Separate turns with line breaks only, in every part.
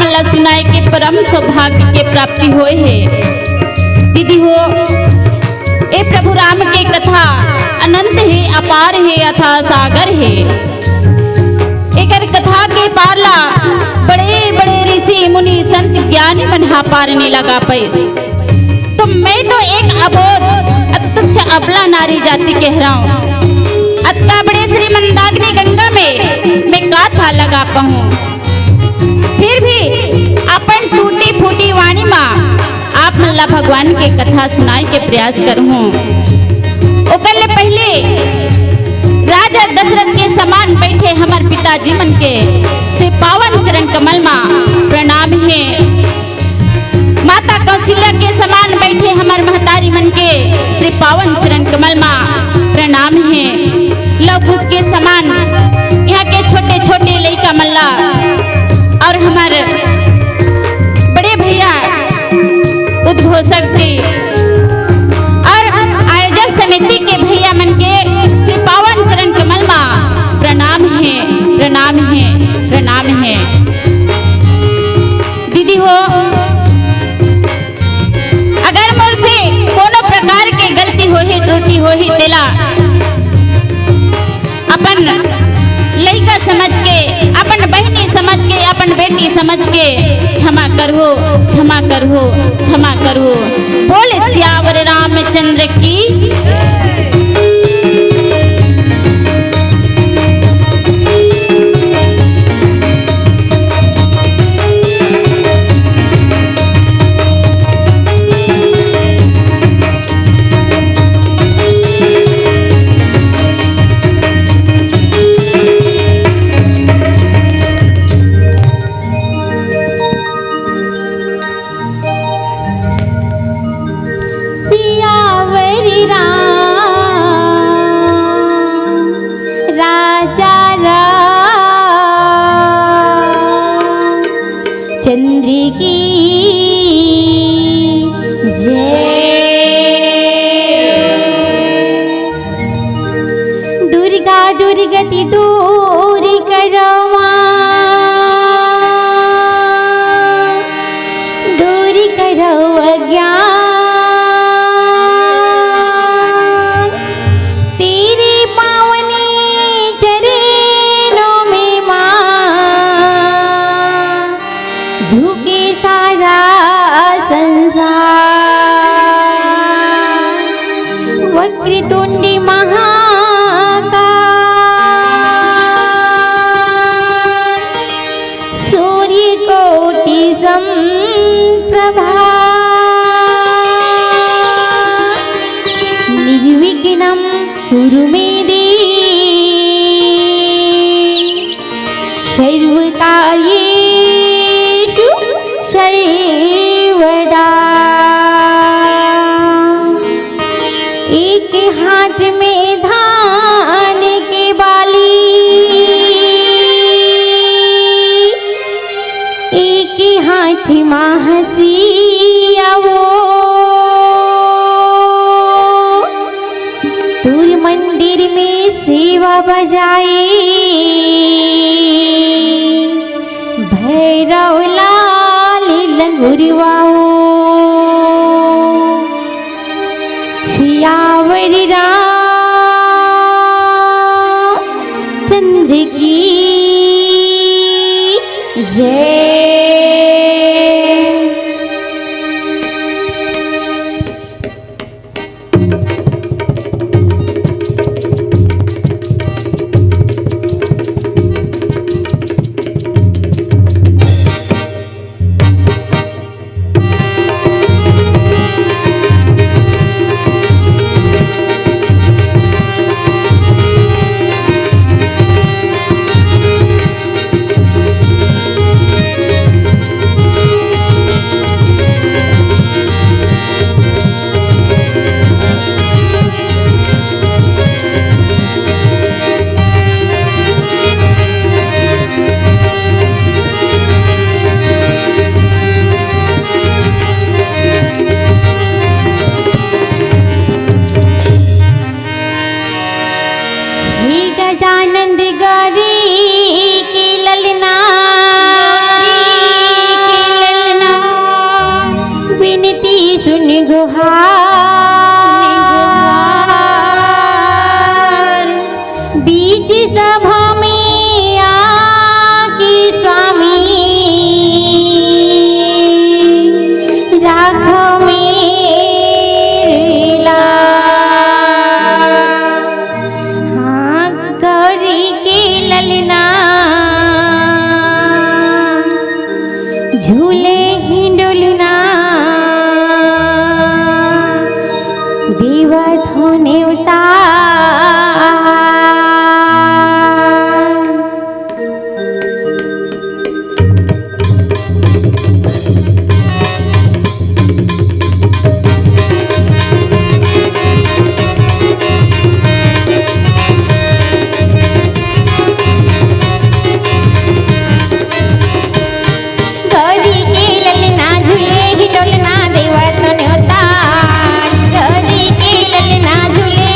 मन ला सुनाए के परम सौभाग्य के प्राप्ति होए है। दीदी हो, ए प्रभु राम के कथा अनंत है, अपार है, अथा सागर है। एकर कथा के पारला बड़े बड़े ऋषि मुनि संत ज्ञानी मनहा पार नहीं लगा पाए। तो मैं तो एक अबोध अतुच्छ अबला नारी जाति कह रहा हूँ। अत्ता बड़े श्री मंदाकिनी गंगा में मैं का था लगा पाऊँ। फिर भी अपन टूटी फूटी वाणी माँ आप मल्ला भगवान के कथा सुनाए के प्रयास करूँ। ओकर ले पहले राजा दशरथ के समान बैठे हमार पिताजी मन के से पावन चरण कमल माँ प्रणाम है। माता कौशल्या के समान बैठे हमार महतारी मन के श्री पावन चरण कमल माँ प्रणाम है। लव उसके समान यहाँ के छोटे छोटे लड़का मल्ला और हमारे बड़े भैया उद्घोषक थे और आयोजक समिति के भैया मन के श्री पावन चरण कमल माँ प्रणाम है, प्रणाम है, प्रणाम है। दीदी हो, अगर मोर से कोनो प्रकार के गलती हो ही त्रुटि हो ही तेला अपन लड़का समझ के, अपन बहनी समझ के, अपन बेटी समझ के क्षमा करहो, क्षमा करहो, क्षमा करहो। बोले सियावर रामचंद्र की।
चंद्र की जय। दुर्गा दुर्गति दूर करवा, दूर करो अज्ञान। तेरे पावनी चरणों में माँ झुके सारा संसार। वक्रतुंडी महाकाल, सूर्य कोटि समप्रभा। निर्विघ्नं कुरु मे देव, सर्वकार्येषु सर्वदा। एक हाथ में धान के बाली, एक हाथ में हंसिया वो। दूर मंदिर में सेवा बजाए, भैरव लाल लंगुरवाओ। सियावर रामचंद्र की जय। बीच सभा में आके स्वामी राख मेला हाँ करी के ललना झूले हिंडोलना देवत होने उतार करी के ललना झूले हिंडोलना देवत होने उतार करी के ललना झूले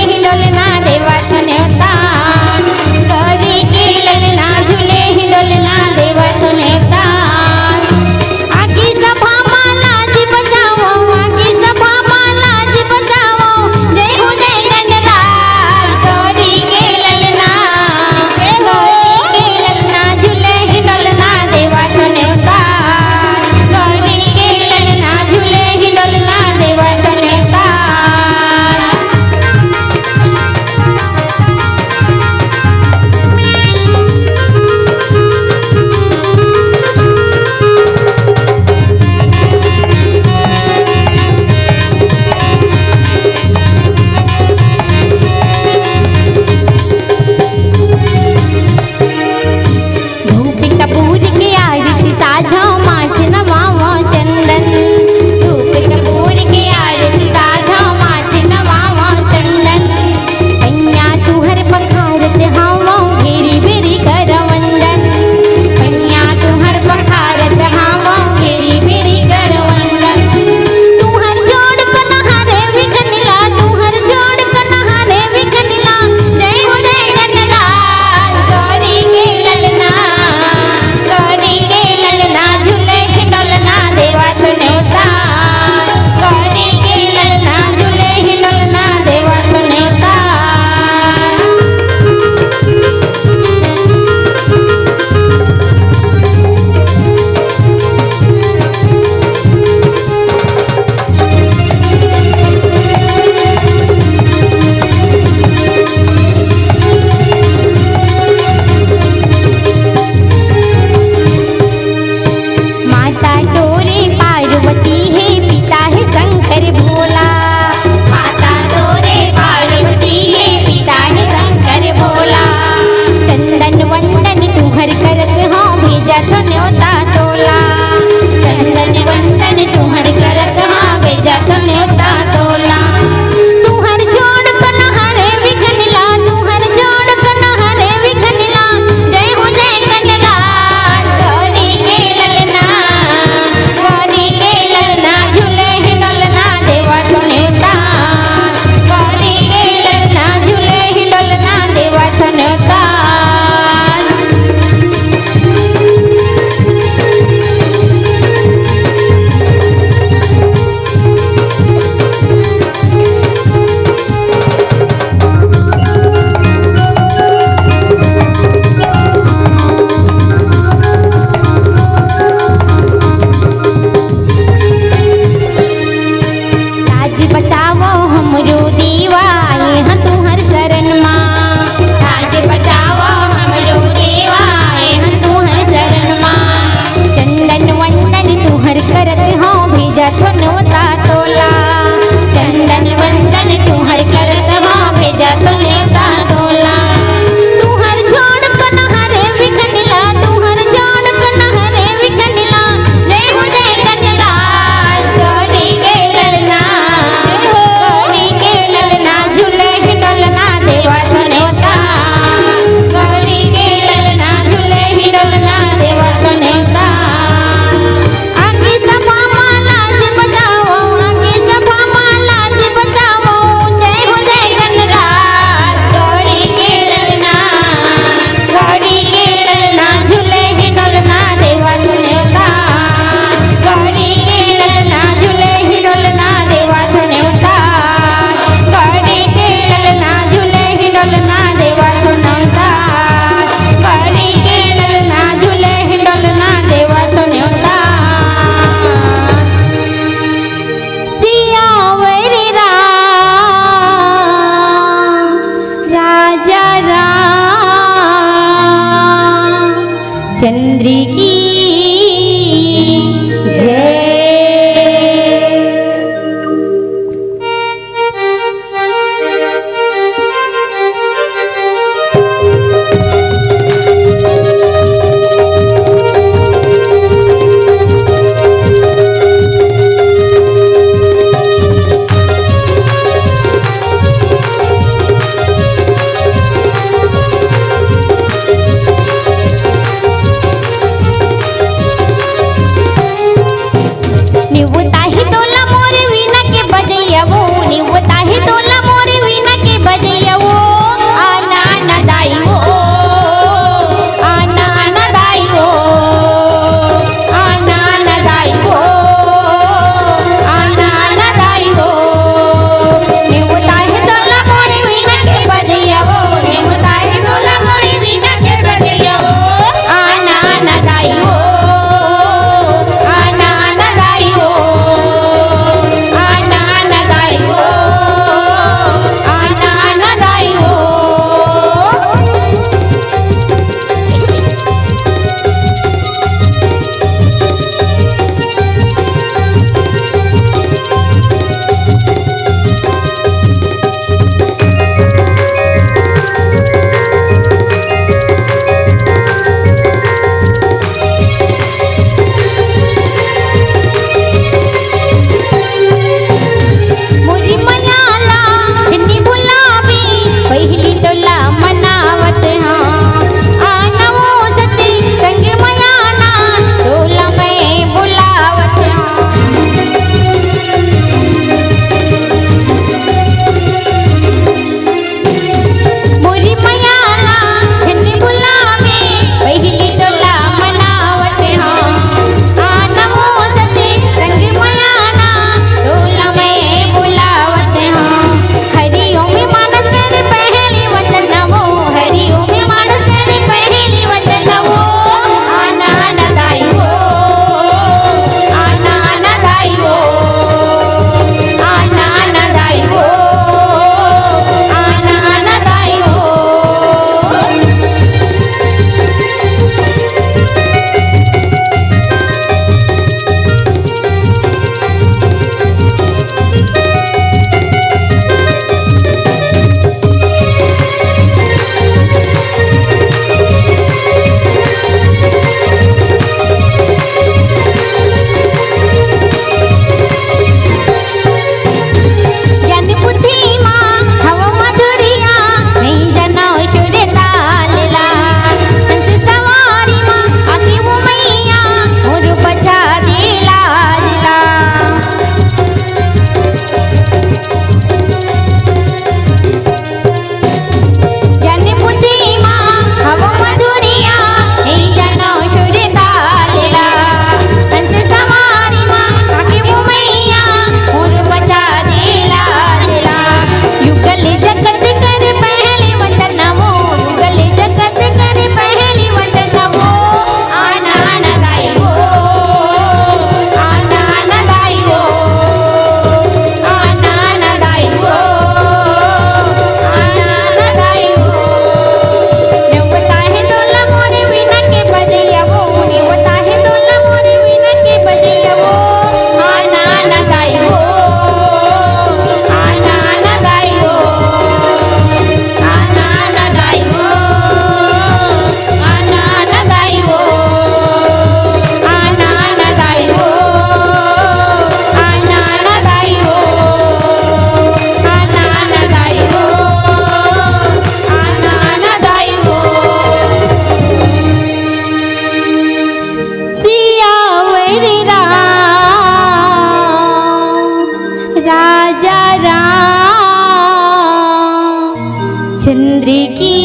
चंद्र की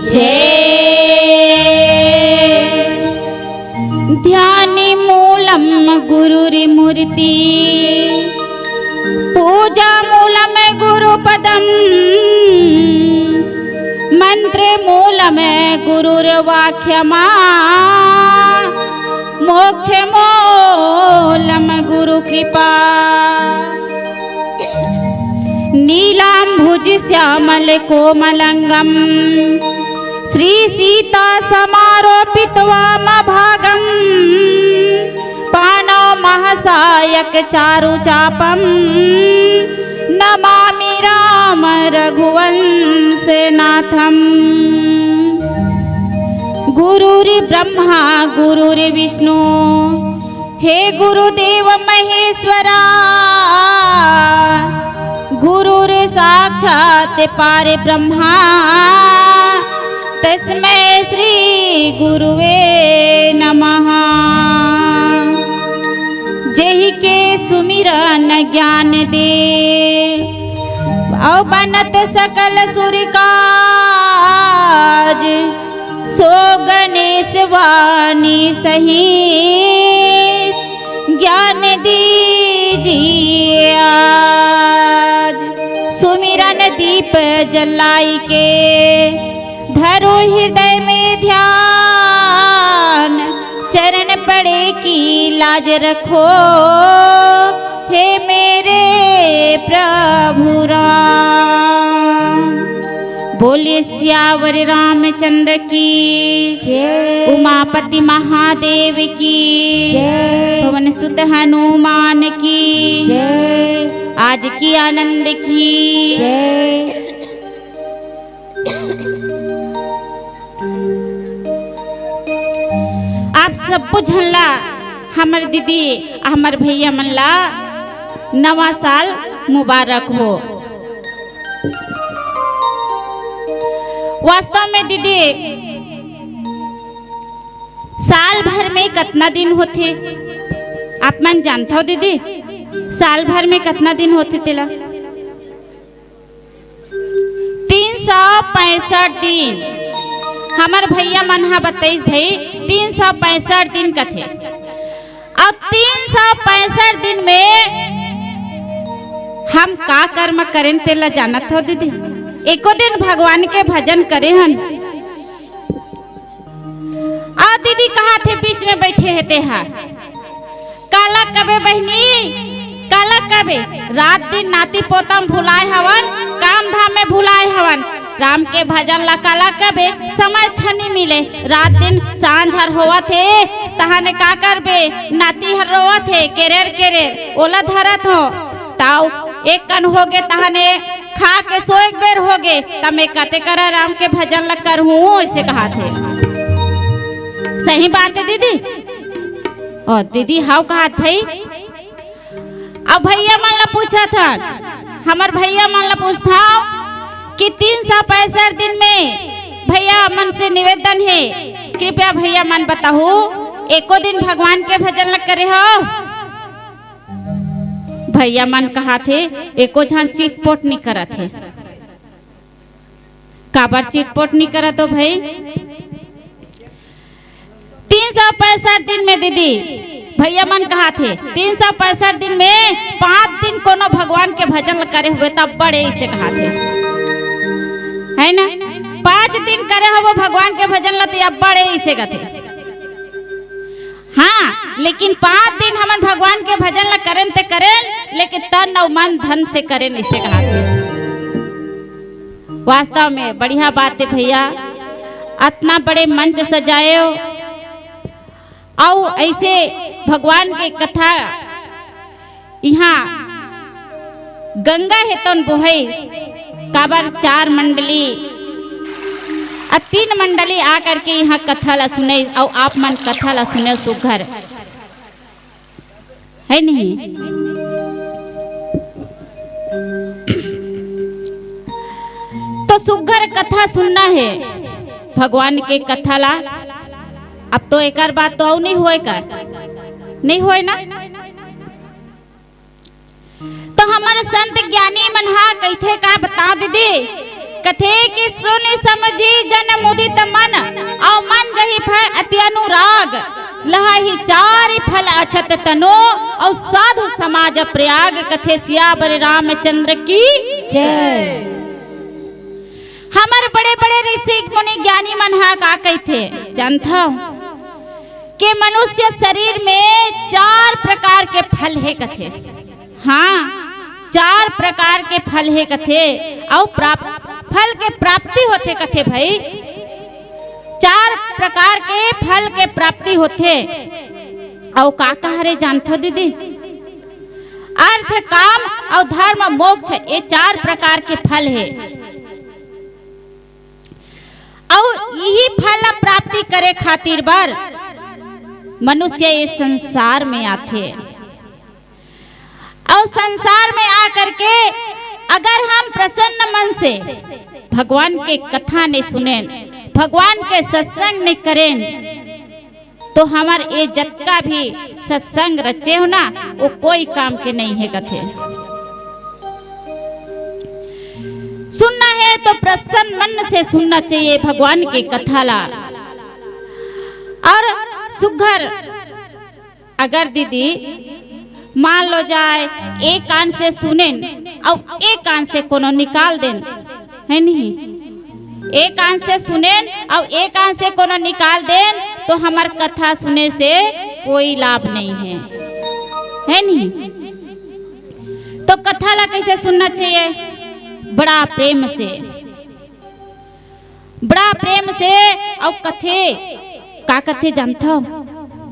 जय।
ध्यान मूलम गुरुर्मूर्ति पूजा मूलम गुरुपदम मंत्र मूलम गुरुर्वाक्यमा मोक्ष मूलम गुरु कृपा। नीलांभुज श्यामल कोमलंगम श्री सीता समारोपित वामभागम पाणौ महासायक चारु चापम नमामि राम रघुवंशनाथम। गुरुर्ब्रह्मा गुरुर्विष्णु हे गुरुदेव महेश्वरा गुरुर साक्षात् परब्रह्मा तस्मै श्री गुरुवे नमः। जेहि के सुमिरन ज्ञान दे बनत सकल सुर काज सो गणेश वाणी सहित ज्ञान दीजिए आज। सुमिरन दीप जलाई के धरो हृदय में ध्यान चरण पड़े की लाज रखो हे मेरे प्रभु राम। बोलिए सियावर रामचंद्र की
जय।
उमापति महादेव की
जय।
पवन सुत हनुमान की
जय।
आज की आनंद की
जय।
आप सब बुझला हमर दीदी हमर भैया मनला नवा साल मुबारक हो। वास्तव में दीदी साल भर में कितना दिन होते आप मन जानता हो दीदी? साल भर में कितना दिन होते तेला? 365 दिन। हमार भैया मन हा बताइस भाई 365 दिन का थे। अब 365 दिन में हम का कर्म करें तेला जानत हो दीदी? एको दिन भगवान के भजन करे हन। आ दीदी कहा थे बीच में बैठे हेते हा काला कबे बहनी काला कबे रात दिन नाती पोतम भुलाए हवन काम धाम में भुलाए हवन राम के भजन ला काला कबे समय छनी मिले रात दिन सांझ हर होवा थे तहाने का करबे नाती हर रोवा थे केरेर केरेर ओला धरत हो ताऊ एक कन हो गे तहाने खा के सो एक बेर हो गे तमे कते करा राम के भजन ला करहूं ऐसे कहा थे। सही बात है दीदी? और दीदी हाउ कहा भाई? अब भैया मन ला पूछा था हमार भैया मन ला पूछता कि 365 दिन में भैया मन से निवेदन है कृपया भैया मन बताओ एको दिन भगवान के भजन ला करे हो? भैया मन कहा थे एको झान चिटपोट नहीं करा थे। काबर चिटपोट नहीं करा तो भाई 365 दिन में दीदी भैया मन कहा थे 365 दिन में 5 दिन कोनो भगवान के भजन करे हुए तब बड़े इसे कहा थे है ना। 5 दिन करे हो भगवान के भजन लते अब बड़े इसे कहते। हाँ लेकिन 5 दिन हमन भगवान के भजन ला करें ते करें लेकिन तन और मन धन से करें इसे कहा थे। वास्तव में बढ़िया बात है भैया इतना बड़े मंच सजाए और ऐसे भगवान के कथा यहाँ गंगा हेतन बोहई काबर 4 मंडली 3 मंडली आकर के यहाँ कथा ला सुने और आप मन कथा ला सुने सुघर है नहीं। तो सुघर कथा सुनना है भगवान के कथा ला। अब तो एक बात तो नहीं होए कर नहीं होए ना। तो हमारे संत ज्ञानी मनहा कैथे का बता दीदी कथे कि सुन समझी जन मुदित मन और मन जही फल अति अनुराग लही चारि फल अछत तनो और साधु समाज प्रयाग कथे सियावर रामचंद्र की जय। हमारे बड़े बड़े ऋषि मुनि ज्ञानी मनहा का कहते जानता कि मनुष्य शरीर में 4 प्रकार के फल है कथे। हाँ 4 प्रकार के फल है कथे और फल के प्राप्ति होते कथे भाई 4 प्रकार के फल के प्राप्ति होते और का कहा जानते दीदी अर्थ काम और धर्म मोक्ष ये 4 प्रकार के फल है और यही फल प्राप्ति करे खातिर बर मनुष्य इस संसार में आते और संसार में आकर के अगर हम प्रसन्न मन से भगवान के कथा नहीं सुने भगवान के सत्संग नहीं करें तो हमारे ये जत्का भी सत्संग रचे हो ना वो कोई काम के नहीं है कथे। सुनना है तो प्रसन्न मन से सुनना चाहिए भगवान की कथा ला और सुघर अगर दीदी मान लो जाए एक कान से सुने और एक कान से कोनो निकाल देन है नहीं एक कान से सुने और एक कान से कोनो निकाल देन तो हमार कथा सुने से कोई लाभ नहीं है नहीं। तो कथा ला कैसे सुनना चाहिए बड़ा प्रेम से और कथे जानता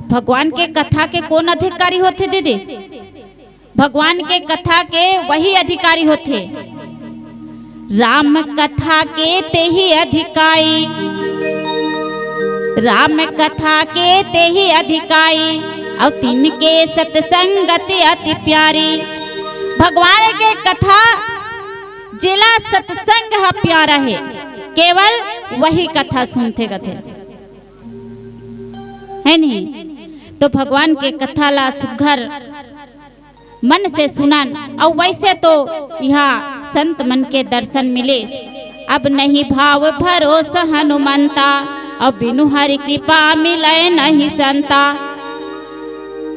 भगवान के कथा के कौन अधिकारी होते दीदी भगवान के कथा के वही अधिकारी होते राम कथा के ते ही अधिकारी राम कथा के ते ही अधिकारी और तिनके सत्संगति अति प्यारी भगवान के कथा जिला सत्संग है प्यारा है केवल वही कथा सुनते गथे है नहीं। तो भगवान के कथा ला सुघर मन से सुनन और वैसे तो यहाँ संत मन के दर्शन मिले अब नहीं भाव भरोसा हनुमंता और बिनु हरि कृपा मिले नहीं संता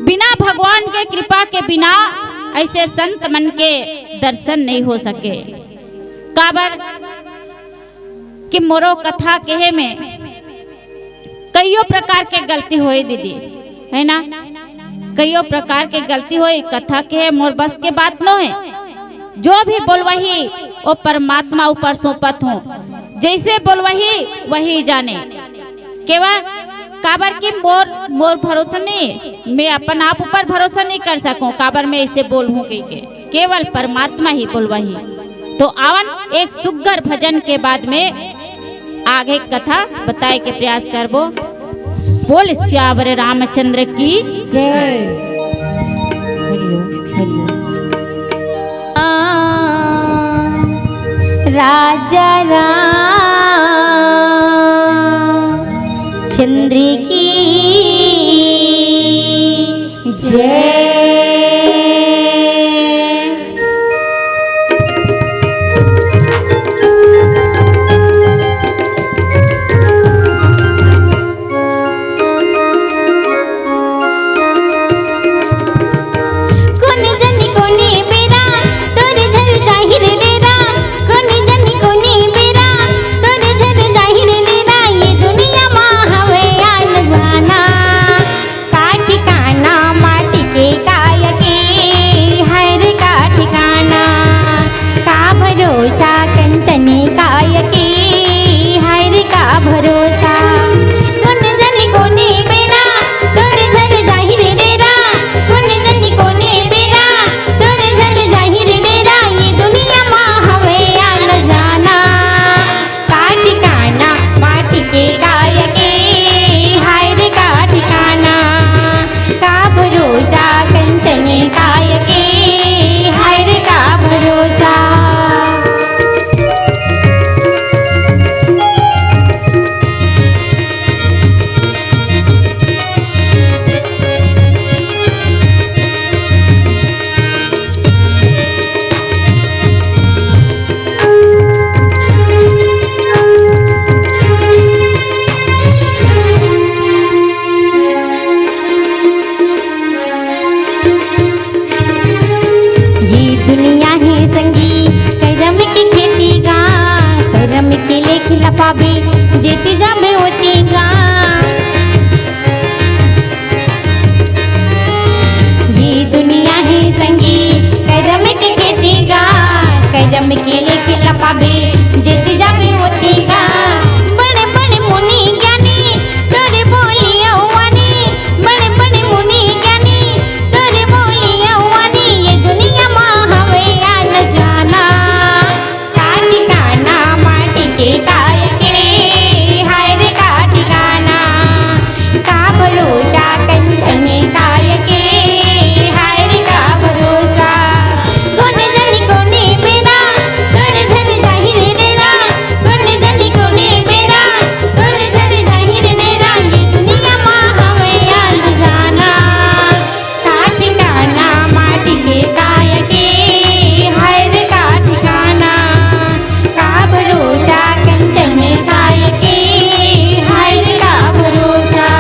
बिना भगवान के कृपा के बिना ऐसे संत मन के दर्शन नहीं हो सके काबर कि मोरो कथा कहे में कईयों प्रकार के गलती होई दीदी है ना कईयों प्रकार के गलती होई कथा के मोर बस के बात न है जो भी बोलवही वो परमात्मा ऊपर सौंपत हो जैसे बोलवही वही जाने केवल काबर की मोर भरोसा नहीं मैं अपन आप ऊपर भरोसा नहीं कर सकूं काबर में इसे बोलूं के केवल परमात्मा ही बोलवही। तो आवन एक सुग्गर भजन के बाद में आगे कथा बताए के प्रयास करबो। बोल सियावर रामचंद्र की जय।
राजा राम चंद्र की जय।
कोनी जनी कोनी बेरा
पाबे जेती जाबे ओती गा ये दुनिया है संगी कदम के खेती गा कदम के लेके लपाबे जेती जाबे ओती गा बड़े बड़े मुनि ज्ञानी तोरे बोलिया वानी बड़े बड़े मुनि ज्ञानी तोरे बोलिया वानी ये दुनिया मां हवे या न जाना का ठिकाना माटी के काय के हाय रे का ठिकाना का भरोसा कंचन काय के हाय रे का भरोसा कोने जनी कोने बेरा तोरे धन जाहिर देना कोने जनी कोने बेरा तोरे धन जाहिर देना ये दुनिया मां हवे या न जाना का ठिकाना माटी के काय के हाय रे का ठिकाना का भरोसा कंचन काय के हाय रे का भरोसा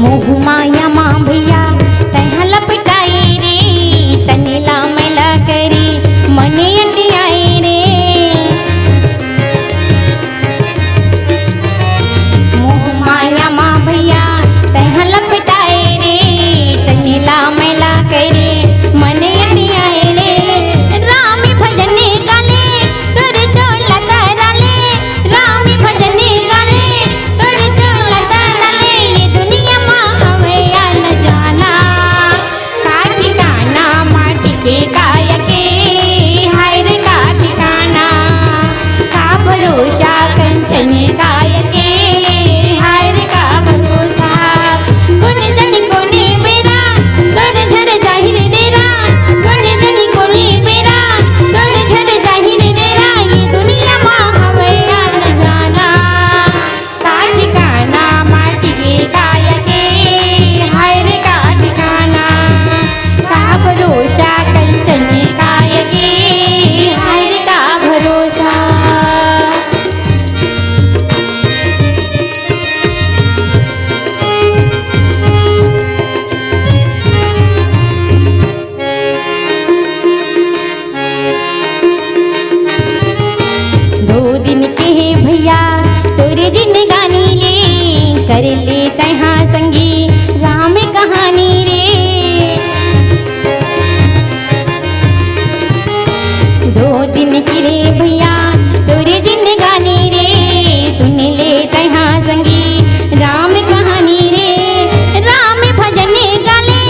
मोह माया मां भैया तैहा लपटाए रे तनीला मैला करी मने अटियाए रे मोह माया मां भैया तैहा लपटाए रे तनीला मैला करी मने अटियाए रे रामी भजने गाले तोरे चोला ताराले रामी भजने गाले तोरे चोला ताराले ये दुनिया मां हवे या न जाना का ठिकाना माटी के काय के हाय रे का ठिकाना का भरोसा कंचन काय के हाय रे का भरोसा कोने जनी कोने बेरा तोरे धर जाहिर देरा कोने जनी कोने बेरा तोरे धर जाहिर देरा ये दुनिया मां हवे या न जाना का ठिकाना माटी के काय के हाय रे का ठिकाना का भरोसा कंचन काय के हाय रे का भरोसा दो दिन के है भैया तोरे दिन गानी ले कर ले तैहा संगी राम कहानी रे दो दिन की रे भैया तोरे दिन गानी रे सुन ले तैहा संगी राम कहानी रे राम भजने गाले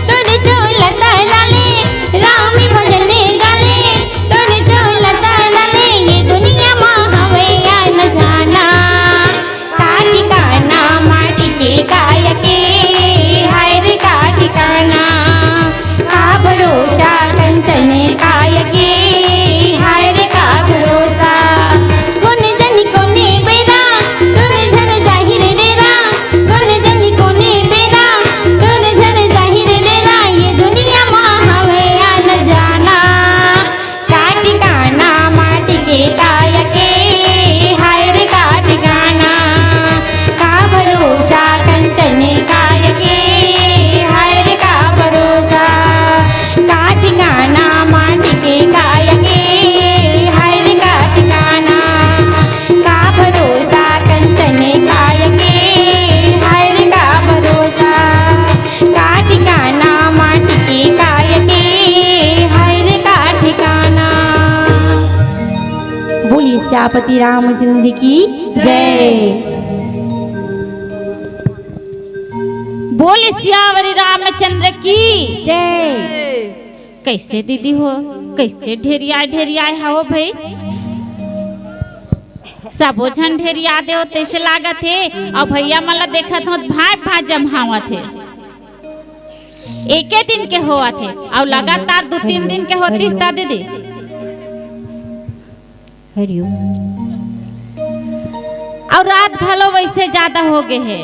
तोरे चोला ताराले राम भजने गाले तोरे चोला ताराले ये दुनिया मां हवे या न जाना का ठिकाना माटी के काय के हाय रे का ठिकाना का भरोसा कंचन काय के हाय रे का भरोसा कोने जनी कोने बेरा तोरे धर जाहिर देरा कोने जनी कोने बेरा तोरे धर जाहिर देरा ये दुनिया मां हवे या न जाना का ठिकाना माटी के काय के हाय रे का ठिकाना का भरोसा कंचन काय के हाय रे का भरोसा का ठिकाना माटी के काय के हाय रे का ठिकाना का भरोसा कंचन काय के हाय रे का भरोसा का ठिकाना माटी के काय के हाय रे का ठिकाना बोलिए श्यापति रामचंद्र की जय
बोल सियावरी रामचंद्र की जय। कैसे दीदी हो, कैसे ढेरिया ढेरिया हो भाई, सबो झन ढेरिया दे हो तैसे लागत है। और भैया मला देखत हो भाई भाई जमावत है, एके दिन के होवत है और लगातार 2-3 दिन के होतीस ता दीदी।
हरिओम।
और रात घलो वैसे ज्यादा हो गए है।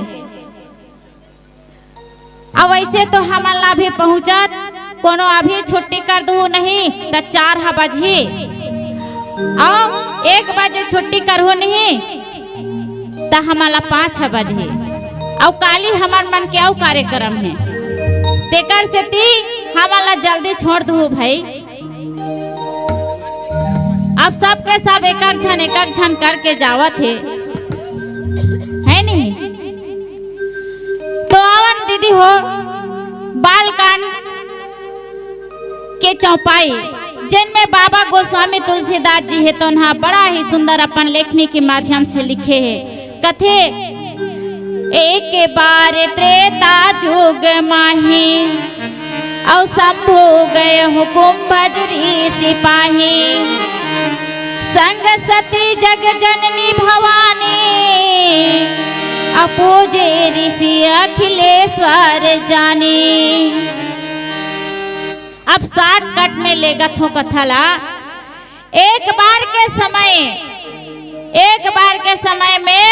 अब ऐसे तो हमला भी पहुंचत कोनो अभी छुट्टी कर दू नहीं तो 4 बजे और 1 बजे छुट्टी करहो नहीं तो हमला 5 बजे और काली हमार मन के कार्यक्रम है तेकर से ती हमला जल्दी छोड़ दू भाई। अब सबके सब एक क्षण करके जावत है नहीं। तो आवन दीदी हो बालकांड के चौपाई जिनमें बाबा गोस्वामी तुलसीदास जी है तो उन्हें बड़ा ही सुंदर अपन लेखनी के माध्यम से लिखे है कथे एक बार त्रेता जुग माही और शंभु गए हुकुम बजरी सिपाही संग सती जग जननी भवानी अपूजे ऋषि अखिलेश्वर जानी। अब शॉर्टकट में लेगत हो कथला एक बार के समय में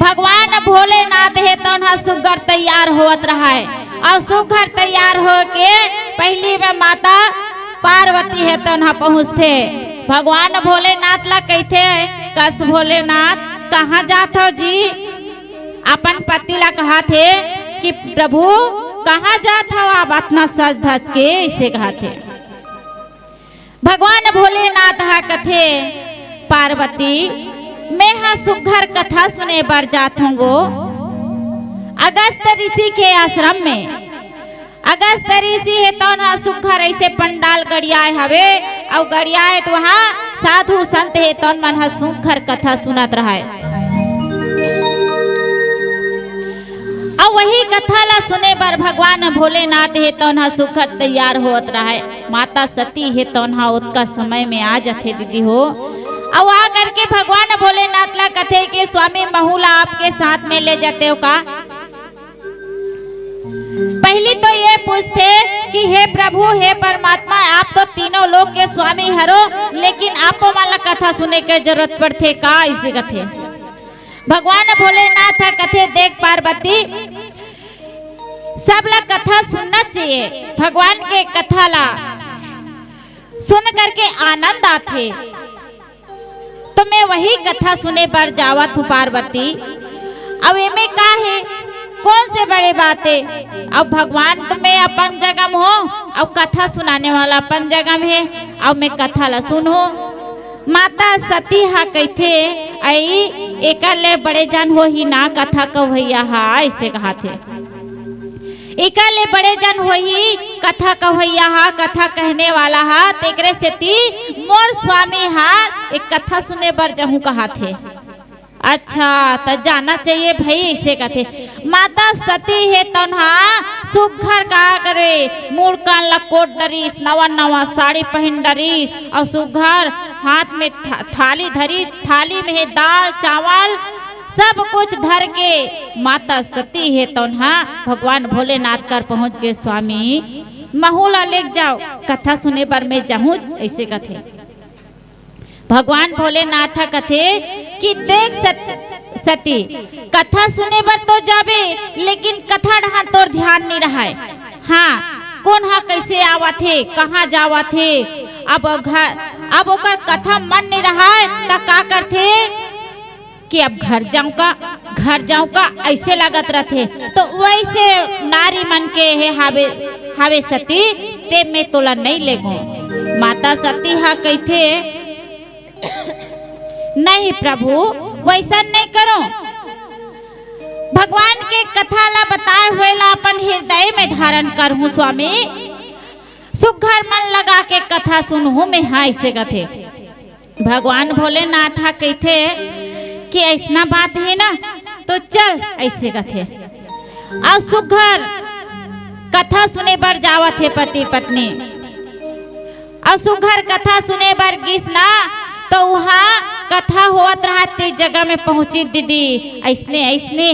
भगवान भोलेनाथ है तो उन्हें सुगर तैयार होत रहा है और सुगर तैयार हो के पहली में माता पार्वती है तो उन्हें पहुँचते भगवान भोलेनाथ ला कहते कस भोलेनाथ कहाँ जात हो जी अपन पति ला कहा थे कि प्रभु कहाँ जात हो आप अपना सज धज के इसे कहा थे। भगवान भोलेनाथ हा कथे पार्वती मैं हाँ सुघर कथा सुने बर जात हूँ वो अगस्त ऋषि के आश्रम में। अगस्त ऋषि है तो ना सुघर ऐसे पंडाल गड़ियाए हवे और गड़ियाए तो वहाँ साधु संत है तो मन हा सुघर कथा सुनत रहा है और वही कथा ला सुने बर भगवान भोलेनाथ है तो ना सुघर तैयार होत रहा है। माता सती है तो ना उसका समय में आ जाते दीदी हो और आ करके भगवान भोलेनाथ ला कथे के स्वामी महूला आपके साथ में ले जाते हो का। पहली तो ये पूछते कि हे प्रभु हे परमात्मा आप तो तीनों लोग के स्वामी हरो लेकिन आपको माला कथा सुने के जरूरत पड़ते का इसे कथे। भगवान भोलेनाथ कथे देख पार्वती सब ला कथा सुनना चाहिए भगवान के कथा ला सुन करके आनंद आते तो मैं वही कथा सुने पर जावत हूँ पार्वती। अब इनमें का है कौन से बड़े बातें अब भगवान तो मैं अपन जगह में हो अब कथा सुनाने वाला अपन जगह में है अब मैं कथा ला सुनो। माता सती हा कहते आई एक ले बड़े जान हो ही ना कथा कवैया हा ऐसे कहा थे एक ले बड़े जन हो ही कथा कवैया हा कथा कहने वाला हा तेकरे से ती मोर स्वामी हा एक कथा सुने बर जहू कहा थे। अच्छा तो जाना चाहिए भाई ऐसे कहते। माता सती है तन्हा सुघर का करे मूड कान लकोट डरीस नवा नवा साड़ी पहन डरीस और सुघर हाथ में थाली धरी थाली में है दाल चावल सब कुछ धर के माता सती है तन्हा भगवान भोलेनाथ कर पहुंच गए स्वामी महूला ले जाओ कथा सुने पर मैं जाऊं ऐसे कथे। भगवान भोलेनाथ कथे कि देख सती कथा सुने बर तो जाबे लेकिन कथा ढहा तोर ध्यान नहीं रहा है। हाँ कौन हा कैसे आवा थे कहाँ जावा थे अब ओकर कथा मन नहीं रहा है तो का करते कि अब घर जाऊं का ऐसे लागत रहते तो वैसे नारी मन के है हावे सती ते मैं तोला नहीं लेगो। माता सती हा कहते नहीं प्रभु वैसा नहीं करो भगवान के कथा ला बताए हुए ला अपन हृदय में धारण करूं स्वामी सुघर मन लगा के कथा सुनूं मैं हाँ ऐसे कथे। भगवान भोलेनाथ कहते कि ऐसा बात है ना तो चल ऐसे कथे और सुघर कथा सुने बर जावत है पति पत्नी और सुघर कथा सुने बर गिस ना तो वहाँ कथा होत रहते जगह में पहुंची दीदी ऐसने ऐसने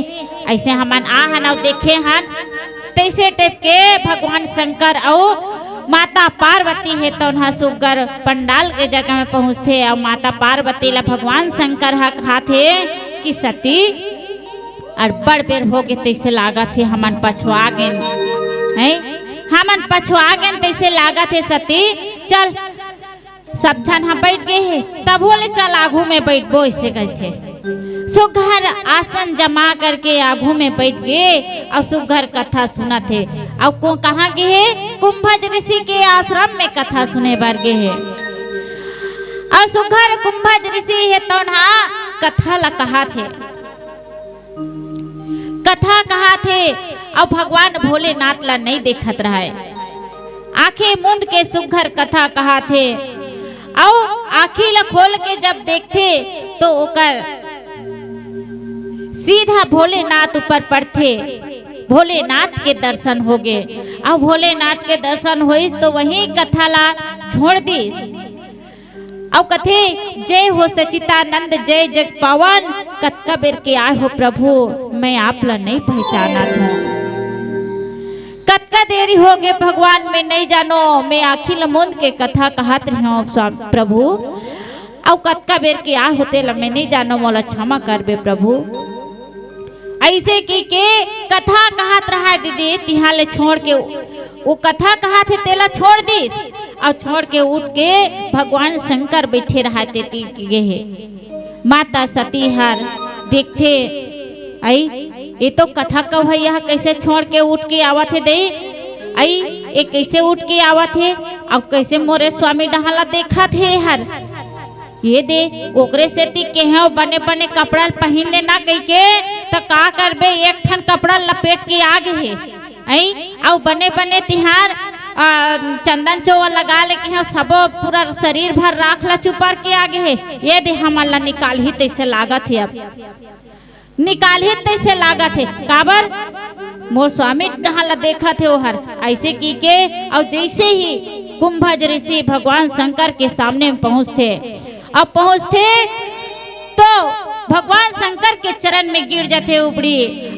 ऐसने हमन आ हन और देखे हन तैसे टेप के भगवान शंकर और माता पार्वती है तो उन्हा सुगर पंडाल के जगह में पहुंचते और माता पार्वती ला भगवान शंकर हा कहा थे कि सती और बड़ बेर हो गए तैसे लागत थे हमन पछवा गए है हमन पछुआ गए तैसे लागत है सती चल सब झन हाँ बैठ गए है तब बोले चल आगू में बैठबो ऐसे कहते सुघर आसन जमा करके आगू में बैठ गए और सुघर कथा सुना थे और को कहाँ गए है कुंभज ऋषि के आश्रम में कथा सुने बार गए है और सुघर कुंभज ऋषि है तो ना कथा ला कहा थे और भगवान भोलेनाथ ला नहीं देखत रहा है आंखें मूंद के सुघर कथा कहा थे और आँखी ला खोल के जब देखते तो ओकर सीधा भोलेनाथ ऊपर पड़ते भोलेनाथ के दर्शन हो गए और भोलेनाथ के दर्शन हुई तो वही कथा ला छोड़ दी और कथे जय हो सचितानंद जय जग पावन कतका बेर के आए हो प्रभु मैं आप ला नहीं पहचाना था कतका देरी हो गए भगवान में नहीं जानो मैं आखिल मूंद के कथा कहत रही हूँ प्रभु और कतका बेर के आ होते ला मैं नहीं जानो मोला क्षमा करबे प्रभु ऐसे की के कथा कहत रहा दीदी तिहा ले छोड़ के वो कथा कहा थे तेला छोड़ दी और छोड़ के उठ के भगवान शंकर बैठे रहते गे है माता सती हर देखते आई ये तो कथा कब है यह कैसे छोड़ के उठ के आवा थे दे आई ये कैसे उठ के आवा थे अब कैसे मोरे स्वामी डहाला देखा थे हर ये दे ओकरे से ती के हैं बने बने कपड़ा पहन ले ना कह के तो का करबे एक ठन कपड़ा लपेट के आगे है आई और बने बने तिहार चंदन चौवा लगा ले के सब पूरा शरीर भर राख ला चुपर के आगे है ये दे हमारा निकाल ही तैसे लागत है अब निकाल ही तैसे लागत है काबर मोर स्वामी डहाला देखा थे ओहर ऐसे की के और जैसे ही कुंभज ऋषि भगवान शंकर के सामने पहुँचते अब पहुँचते तो भगवान शंकर के चरण में गिर जाते उपड़ी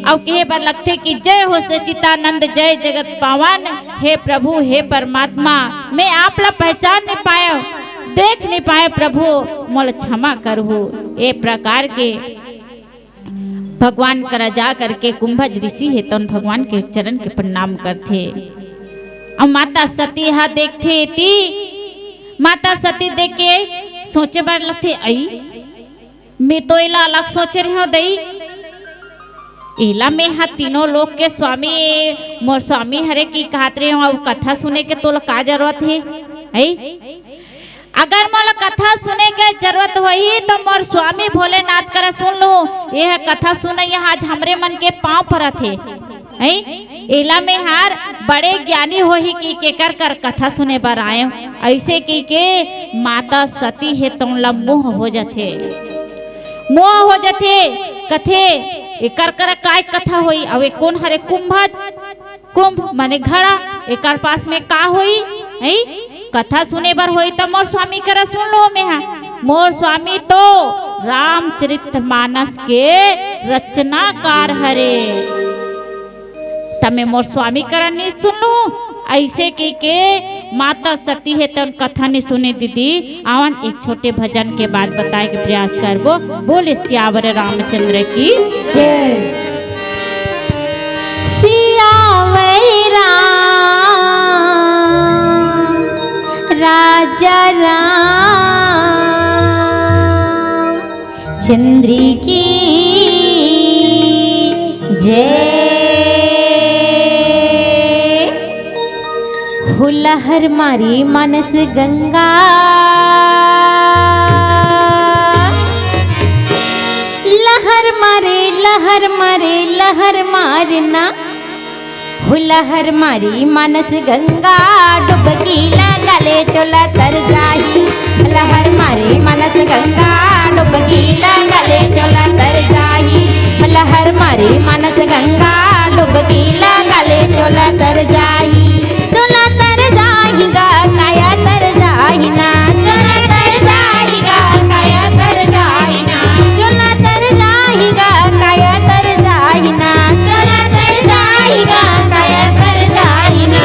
और कहे बार लगते कि जय हो सचितानंद जय जगत पावन हे प्रभु हे परमात्मा मैं आप ला पहचान नहीं पाया देख नहीं पाए प्रभु मोल क्षमा करहु ए प्रकार के भगवान करा जा करके कुंभज ऋषि है तो भगवान के चरण के प्रणाम करते और माता सती हा देखते थी माता सती देख के सोचे बार लगते आई मैं तो इला अलग सोच रही हूँ दई इला में हाँ तीनों लोग के स्वामी मोर स्वामी हरे की कहत रहे हो कथा सुने के तो का जरूरत है अगर मोला कथा सुने के जरूरत होही तो मोर स्वामी भोलेनाथ करे सुन लो यह कथा सुने यहाँ आज हमरे मन के पाँव परत है इला में हार बड़े ज्ञानी होही की केकर कर कथा सुने बर आए ऐसे की के माता सती है तो मोह हो जाते मोह हो जाते कथे एकर कर काय कथा होई अवे कौन हरे कुंभ माने घड़ा एकर पास में का होई है कथा सुने बर होई तो मोर स्वामी करा सुन लो में हा मोर स्वामी तो रामचरितमानस के रचनाकार हरे तमे मोर स्वामी करा नहीं सुन लो ऐसे की के माता सती है तो कथा नहीं सुने दीदी आवन एक छोटे भजन के बाद बताए के प्रयास करबो बोले सियावर रामचंद्र की जय
सियावर राजा राम चंद्र की जय लहर मारी मानस गंगा लहर मारना लहर मारी मानस गंगा डुबकी लगले चोला तर जाही लहर मारी मानस गंगा डुबकी लगले चोला तर जाही लहर मारी मानस गंगा डुबकी लगले चोला तर जाही काया तर जाही ना चोला तर जाही काया तर जाही ना चोला तर जाही काया तर जाही ना चोला तर जाही काया तर जाही ना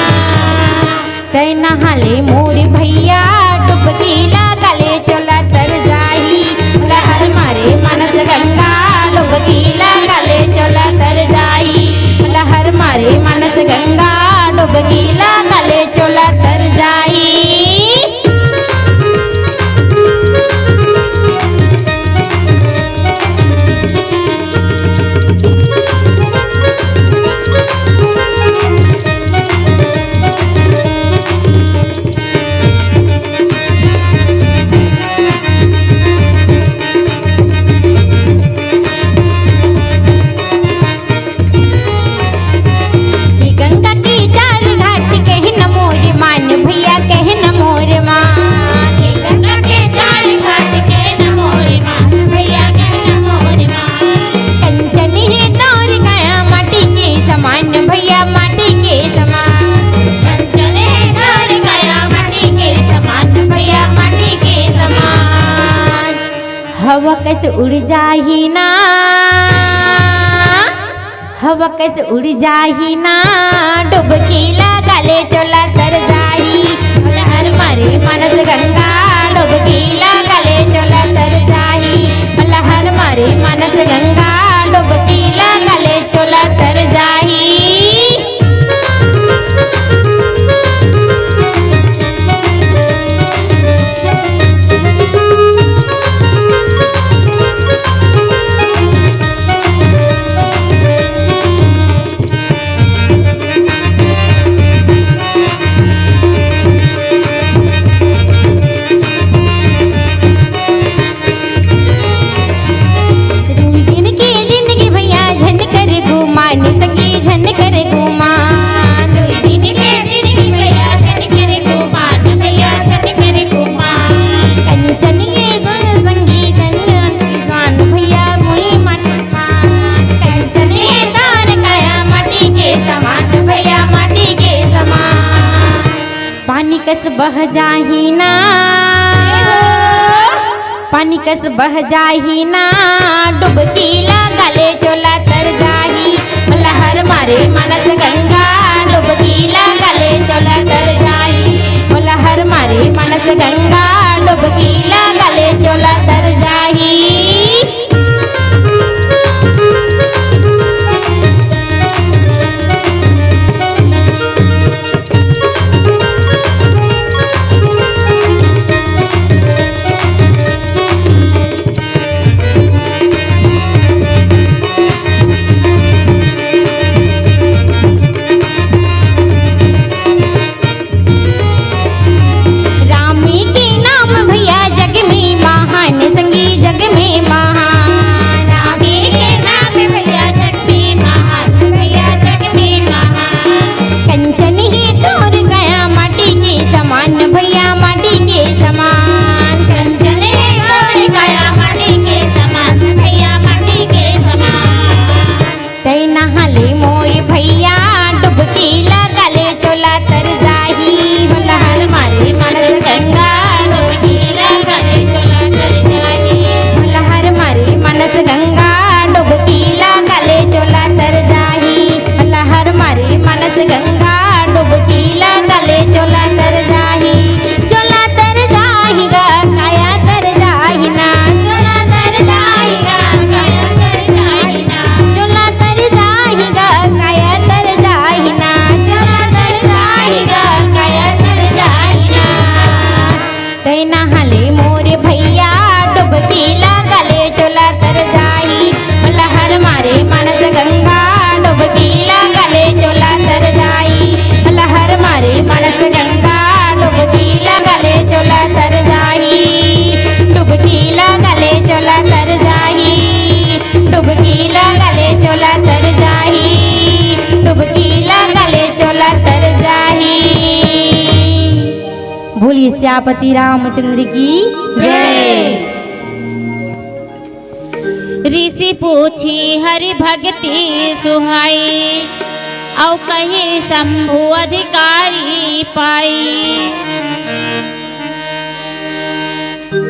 तै नहाले मोर भैया डुबकी लगले चोला तर जाही लहर मारे मानस गंगा डुबकी लगले चोला तर जाही डुबकी लगाले चोला तर जाई। गंगा की चार घाट कहन मोर मान भैया कहन मोर मान। गंगा के चार घाट कहन मोर मान भैया कहन मोर मान। कंचन है तोर काया माटी के समान भैया माटी के समान। कंचन है तोर काया माटी के समान भैया माटी के समान। हवा कैसे उड़ जाही ना, हवा कैसे उड़ जाही ना, डुबकी लगाले चोला तर जाही। लहर मारे मानस गंगा डुबकी लगाले चोला तर जाही। लहर मारे मानस गंगा डुबकी लगाले चोला तर जाही। पानी कस बह जाही ना, पानी कस बह जाही ना, डुबकी लगाले चोला तर जाही। लहर मारे मानस गंगा डुबकी लगाले चोला तर जाही। लहर मारे मानस गंगा डुबकी लगाले चोला तर जाही। बोलिए श्यापति रामचंद्र की जय।
ऋषि पूछी हरि भक्ति सुहाई, औ कहे शंभु अधिकारी पाई।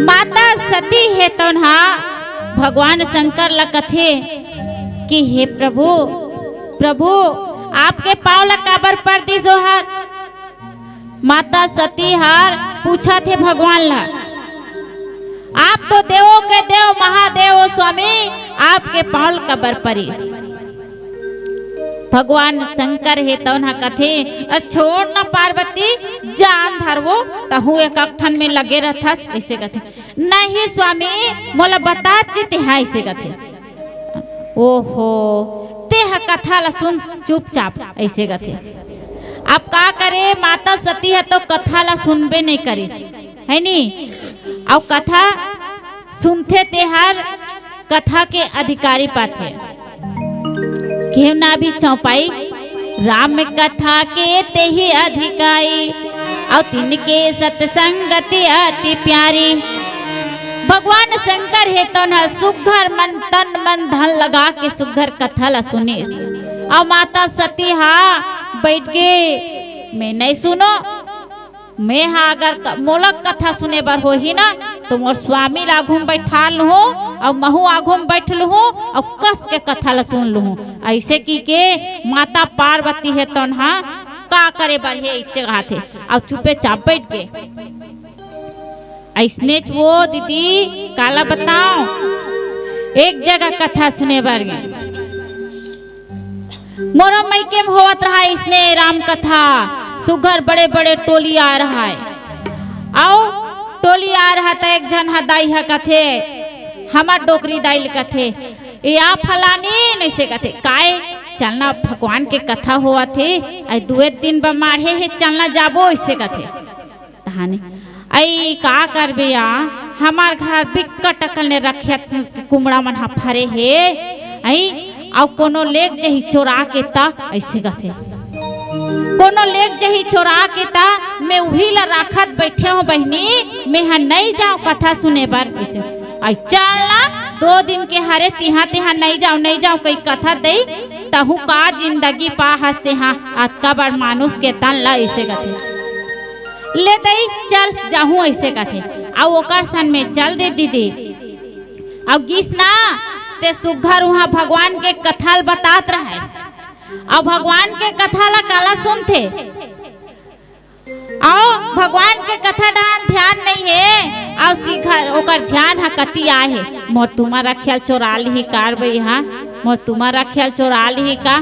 माता सती है तोन्हा भगवान शंकर ला कथे कि हे प्रभु प्रभु आपके पाँव ला काबर पर दी जोहर। माता सती हार पूछा थे भगवान ला, आप तो देवों के देव महादेव स्वामी, आपके पाँव काबर परिस। भगवान शंकर हे तो ना कथे छोड़ ना पार्वती जान धरवो तहु एक ठन में लगे रहथस ऐसे कथे नहीं स्वामी मोला बता चित है ऐसे कथे ओहो ते ह कथा ला सुन चुपचाप ऐसे कथे अब का करे माता सती है तो कथा ला सुनबे नहीं करिस है नी और कथा सुनते ते हर कथा के अधिकारी पाथे केव ना भी चौपाई राम कथा के ते ही अधिकारी और तिनके सत्संगति अति प्यारी भगवान शंकर है तो ना सुघर मन तन मन धन लगा के सुघर कथा ला सुने और माता सती हा बैठ के मैं नहीं सुनो मैं हा अगर मोलक कथा सुने बर हो ही ना तो मोर स्वामी आघू में बैठाल लू और महू आघू में बैठल हूँ और कस के कथा ला सुन लू ऐसे की के माता पार्वती है तो ना का करे बर है ऐसे हाथे और चुपे चाप बैठ के ऐसने वो दीदी काला बताओ एक जगह कथा सुने बर गए मोरा मई के होवत रहा इसने राम कथा सुघर बड़े बड़े टोली आ रहा है आओ टोली आ रहा था एक जन हदाई है कथे हमार डोकरी दाइल कथे या फलानी नहीं से कथे काय चलना भगवान के कथा हुआ थे आई दुए दिन बमाढ़े है चलना जाबो इससे कथे तहाने आई का करबे या हमार घर बिक्कट अकल ने रखिया कुमड़ा मन फरे है आई और कोनो लेक जही चोरा के ता ऐसे कथे कोनो लेक जही चोरा के ता मैं वही ला राखत बैठे हूँ बहनी मैं हा नहीं जाऊँ कथा सुने बर ऐसे आई चलना 2 दिन के हरे तिहा तिहा नहीं जाऊँ कई कथा दे तहु का जिंदगी पा हंसते हाँ आज का बार मानुष के तन ला ऐसे कथे ले दई चल जाहू ऐसे कथे और ओकर सन में चल दे दीदी अब गिसना ते सुघर वहाँ भगवान के कथा बतात रहे और भगवान के कथा ला काला सुनते और भगवान के कथा डान ध्यान नहीं है और सीखा ओकर ध्यान हा कति आहे मोर तुम्हारा ख्याल चोरा ली कार बई हाँ मोर तुम्हारा ख्याल चोरा ली का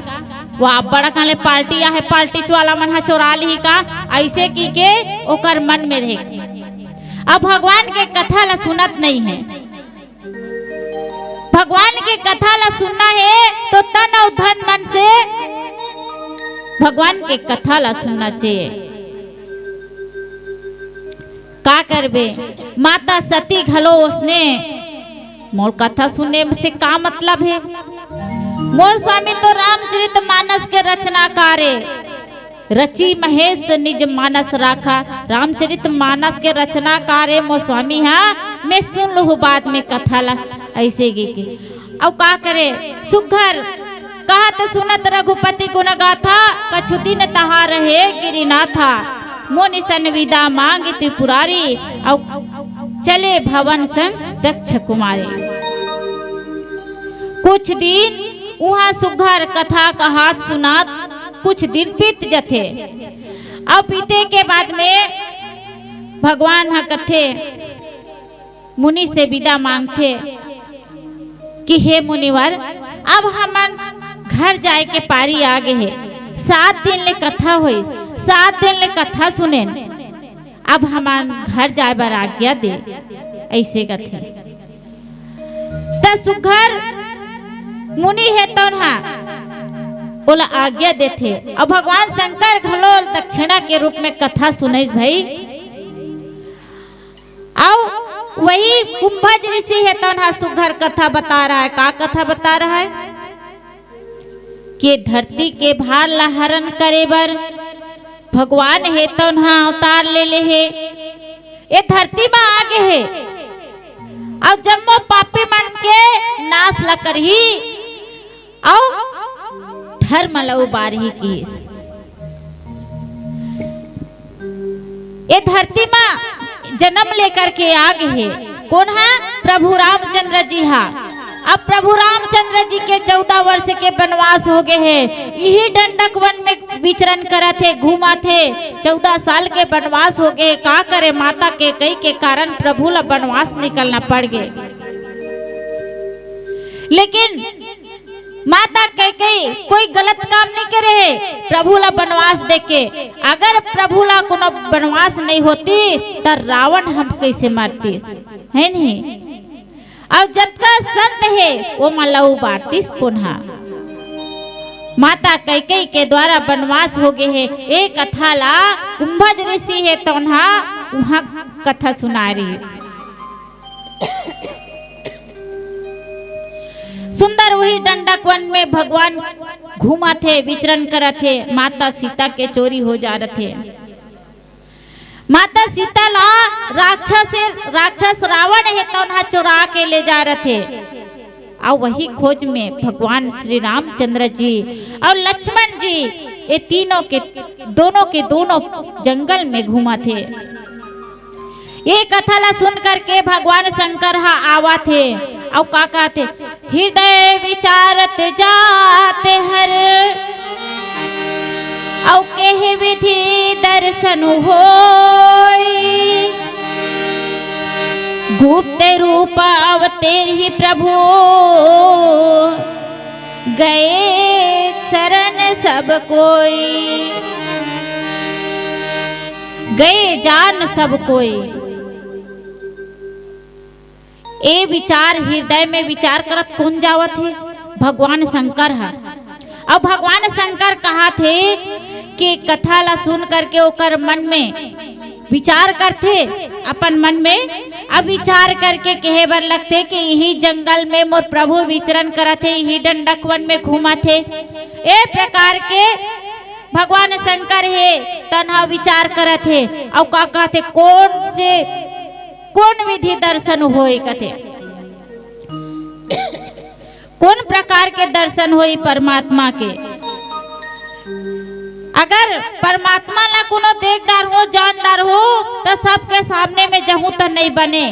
वो बड़ा काले पार्टी आहे पार्टी वाला मन हा चोरा ली का ऐसे की के ओकर मन में रहे अब भगवान के कथा ला सुनत नहीं है भगवान के कथा ला सुनना है तो तन और धन मन से भगवान के कथा ला सुनना चाहिए का करबे माता सती घलो उसने मोर कथा सुनने से का मतलब है मोर स्वामी तो रामचरित मानस के रचनाकारे रची महेश निज मानस राखा रामचरित मानस के रचनाकारे मोर स्वामी हाँ मैं सुन लू बाद में कथा ला ऐसे की और का करे सुघर कहा तो सुनत रघुपति गुण गाथा कछु दिन तहा रहे गिरिनाथा मोनि सन विदा मांगी त्रिपुरारी और चले भवन संग दक्ष कुमारी कुछ दिन वहाँ सुघर कथा का हाथ सुनात कुछ दिन बीत जथे अब बीते के बाद में भगवान हा कथे मुनि से विदा मांगते कि हे मुनिवर अब हमन घर जाए के पारी आगे है 7 दिन ले कथा हुई 7 दिन ले कथा सुने अब हमान घर जाए बर आज्ञा दे ऐसे कथे त सुघर मुनि है तो ना बोला आज्ञा देते और भगवान शंकर घलोल दक्षिणा के रूप में कथा सुने भाई आओ वही कुंभज ऋषि है तो ना सुघर कथा बता रहा है का कथा बता रहा है कि धरती के भार ला हरण करे बर भगवान है तो ना अवतार ले है ये धरती में आगे है और जम्मो पापी मन के नाश ला करही और धर्म ला उबारही की ये धरती में जन्म लेकर के आगे है कौन है प्रभु रामचंद्र जी हा अब प्रभु रामचंद्र जी के 14 वर्ष के वनवास हो गए हैं यही दंडक वन में विचरण करा थे घूमा थे 14 साल के वनवास हो गए का करे माता के कई के कारण प्रभु ला वनवास निकलना पड़ गए लेकिन माता कैकेयी कोई गलत काम नहीं करे है प्रभु ला वनवास देके। अगर प्रभु ला कोनो वनवास नहीं होती तो रावण हम कैसे मारती है नहीं। और जतका संत है वो मलऊ बारतीस पुनः माता कैकेयी के द्वारा वनवास हो गए है। एक कथा ला कुंभज ऋषि है तो वहाँ कथा सुना रही है। सुंदर वही दंडक वन में भगवान घूमा थे, विचरण कर थे। माता सीता के चोरी हो जा रहे थे। माता सीता ला राक्षस रावण है तो उन्हें चुरा के ले जा रहे थे। और वही खोज में भगवान श्री रामचंद्र जी और लक्ष्मण जी ये दोनों के दोनों जंगल में घूमा थे। ये कथा ला सुन करके भगवान शंकर आवा थे और का कहते, हृदय विचारत जाते हर और कहे विधि दर्शन होई। गुप्त रूप अवतेर ही प्रभु गए शरण सब कोई। गए जान सब कोई। ए विचार हृदय में विचार करत कौन जावत है? भगवान शंकर है। अब भगवान शंकर कहा थे कि कथा ला सुन करके ओकर मन में विचार करते अपन मन में। अब विचार करके कहे बर लगते कि यही जंगल में मोर प्रभु विचरण करते, यही दंडक वन में घूमा थे। ए प्रकार के भगवान शंकर है तन्हा विचार करते और का कहते कौन विधि दर्शन होई कथे, कौन प्रकार के दर्शन होई परमात्मा के। अगर परमात्मा ला कोनो देख डार हो जान डार हो तो सबके सामने में जहूं तो नहीं बने।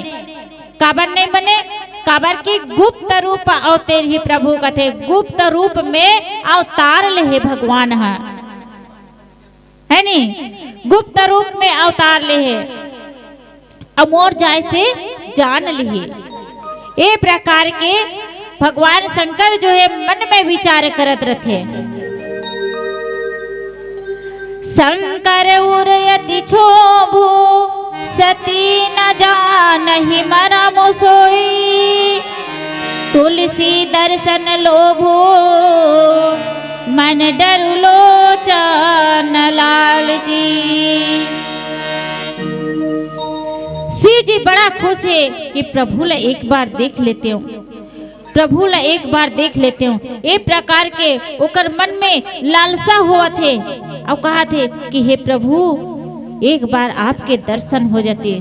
काबर नहीं बने? काबर की गुप्त रूप अवतार ही प्रभु कथे। गुप्त रूप में अवतार ले है भगवान है नी। गुप्त रूप में अवतार ले है अमोर जाय से जान ली। ए प्रकार के भगवान शंकर जो है मन में विचार करत रथे। शंकर उर यदि क्षोभु सती न जानहि मरम सोई। तुलसी दर्शन लोभो मन डरु लोचन लाल जी। शिव जी बड़ा खुश है कि प्रभु ला एक बार देख लेते हो, प्रभु ला एक बार देख लेते हो। ए प्रकार के ओकर मन में लालसा हुआ थे और कहा थे कि हे प्रभु एक बार आपके दर्शन हो जाते।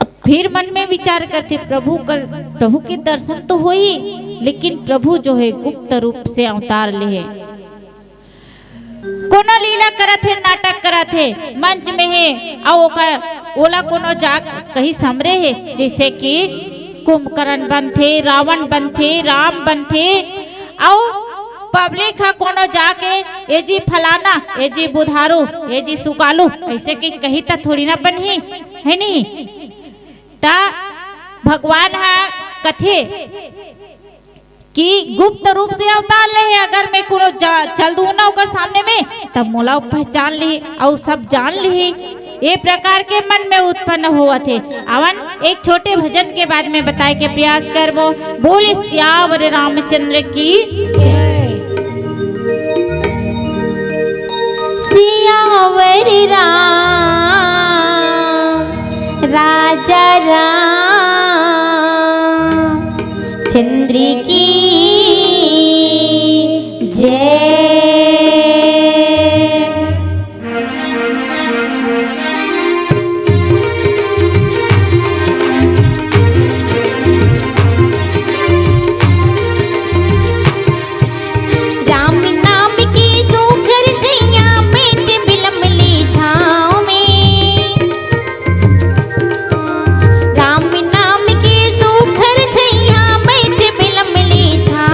अब फिर मन में विचार करते प्रभु के दर्शन तो हो ही, लेकिन प्रभु जो है गुप्त रूप से अवतार ले। कोनो लीला करत है, नाटक करत है, मंच में है और ओला कोनो जाग कहीं समरे है। जैसे कि कुंभकर्ण बनथे, रावण बनथे, राम बनथे और पब्लिक हा कोनो जाके ए जी फलाना, ए जी बुधारू, ए जी सुकालू ऐसे कि कहीं तो थोड़ी ना बनी है नहीं। ता भगवान हा कथे कि गुप्त रूप से अवतार ले। अगर मैं कोनो चल दू ना ओकर सामने में तब मोला पहचान ली और सब जान ली। ये प्रकार के मन में उत्पन्न हुआ थे। अवन एक छोटे भजन के बाद में बताए के प्रयास करबो। बोले सियावर रामचंद्र की जय।
सियावर राम राजा राम चंद्र की जय।
छाँव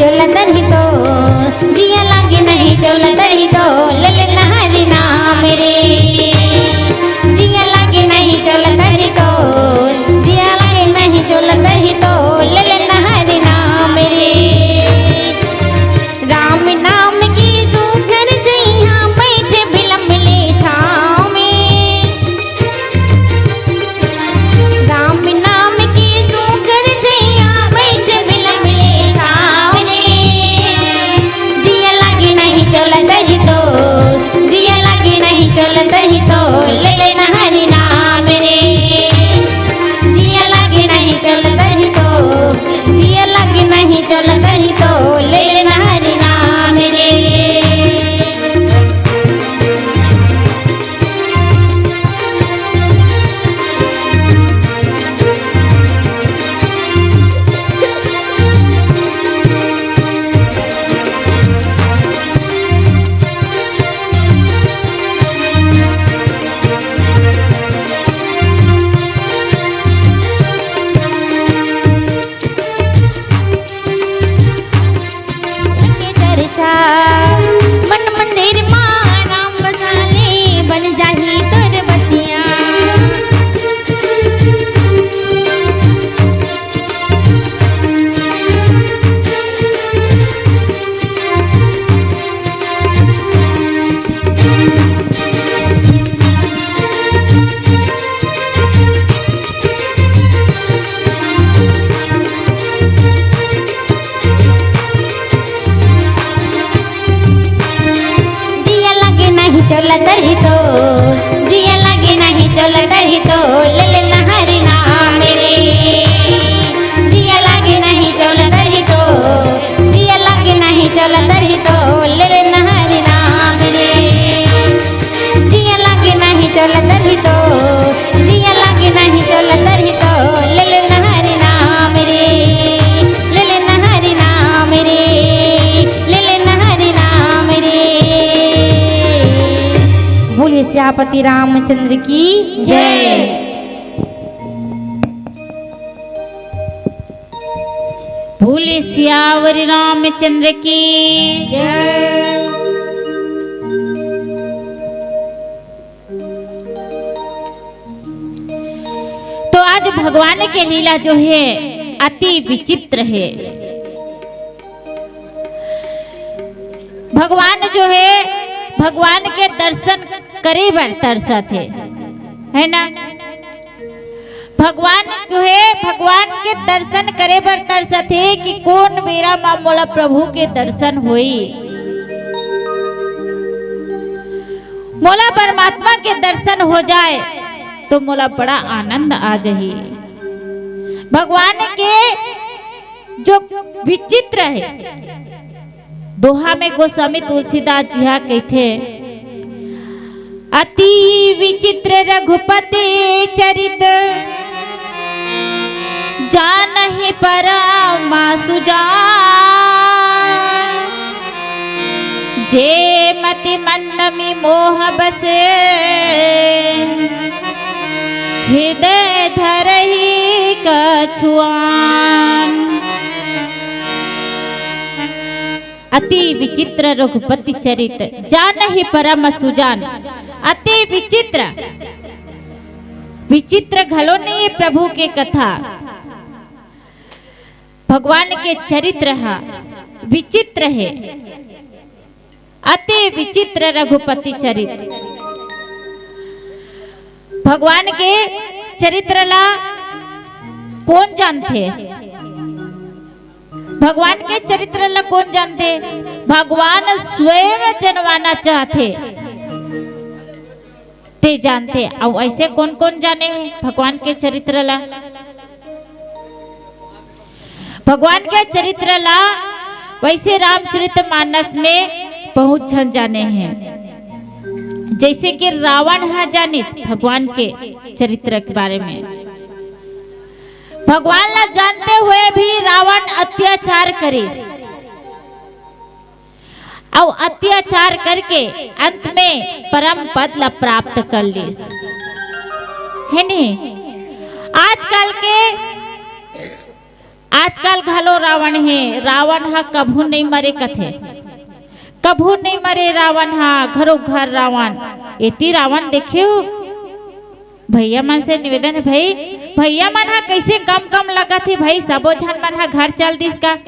चोला तरही तो जिया लागे नहीं चोला तरही तो ले ले नहरी नाम रे जिया लागे नहीं चोला तरही तो जिया लागे नहीं चोला तरही तो ले ले नहरी नाम रे राम नाम की सुखर जइहा बैठे बिलमले छाँव में राम नाम की सुखर जइहा बैठे बिलमले छाँव रे जिया लागे नहीं चोला तरही तो जिया लागे नहीं चोला तरही तो ले ले नहरी नाम रे जिया लागे नहीं चोला तरही तो जिया लागे नहीं चोला तरही तो ले ले नहरी नाम रे के चर्चा मन मंदिर माँ राम बसाले बन जाही तोर बतिया जिया लागे नहीं चोला तरही तो जिया लागे नहीं चोला तरही तो ले ले नहरी नाम रे जिया लागे नहीं चोला तरही तो जिया लागे नहीं चोला तरही तो ले ले नहरी नाम रे जिया लागे नहीं चोला तरही तो जिया लागे नहीं चोला तरही तो ले ले नहरी नाम रे ले ले नहरी नाम रे ले ले नहरी नाम रे बोलिए श्यापति रामचंद्र की जय।
भोले सियावर रामचंद्र की
जय
तो आज भगवान के लीला जो है अति विचित्र है। भगवान जो है भगवान के दर्शन करे बर तरसत है ना। भगवान जो है भगवान के दर्शन करे बर तरसत है कि कौन बेरा मां मोला प्रभु के दर्शन होई, मोला परमात्मा के दर्शन हो जाए तो मोला बड़ा आनंद आ जाही। भगवान के जो विचित्र है दोहा में गोस्वामी तुलसीदास जी हा कहते अति विचित्र रघुपति चरित जानहि परमा सुजान जे मति मंदमि मोह बसे हृदय धरहि कछुआन। अति विचित्र रघुपति चरित जानहि परम सुजान। अति विचित्र विचित्र घलो नहीं प्रभु के कथा, भगवान के चरित्र है विचित्र है। अति विचित्र रघुपति चरित्र भगवान के चरित्र ला कौन जानते? भगवान के चरित्र ला कौन जानते? भगवान स्वयं जनवाना चाहते ते जानते। अब ऐसे कौन कौन जाने हैं भगवान के चरित्र ला? भगवान के चरित्र ला वैसे रामचरितमानस में बहुत जन जाने हैं। जैसे कि रावण है जानिस भगवान के चरित्र के बारे में। भगवान ला जानते हुए भी रावण अत्याचार करिस और अत्याचार करके अंत में परम पद ला प्राप्त कर लिस है नहीं। आजकल के आजकल घलो रावण है, रावण हा कभू नहीं मरे कथे, कभू नहीं मरे रावण हा, घरो घर रावण। इति रावण देखे हो भैया मन से निवेदन है भाई, भैया मन हा कैसे कम कम लगा थी भाई, सबो झन मन हा घर चल दिस का,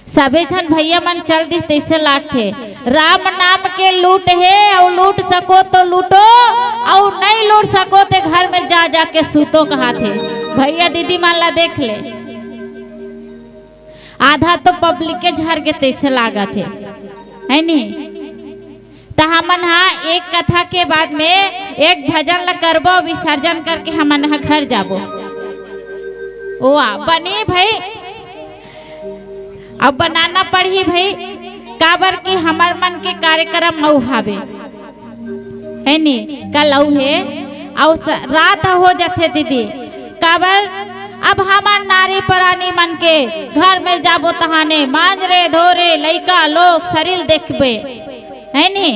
सबे झन भैया मन चल दिस तैसे लागथे। राम नाम के लूट है, और लूट सको तो लूटो, और नहीं लूट सको तो घर में जा जाके सूतो कहा थे। भैया दीदी मान ला देख ले, आधा तो पब्लिक के झर के तैसे लागा थे, है नहीं। तो हमन हाँ एक कथा के बाद में एक भजन ला करबो, विसर्जन करके हमन हाँ घर जाबो। ओ बनी भाई, अब बनाना पड़ी भाई, काबर की हमार मन के कार्यक्रम मऊ हावे, है नी। कल औ है और रात हो जाते दीदी, काबर अब हमार नारी परानी मन के घर में जाबो तहाने मांजरे धोरे लइका लोग शरीर देखबे, है नी।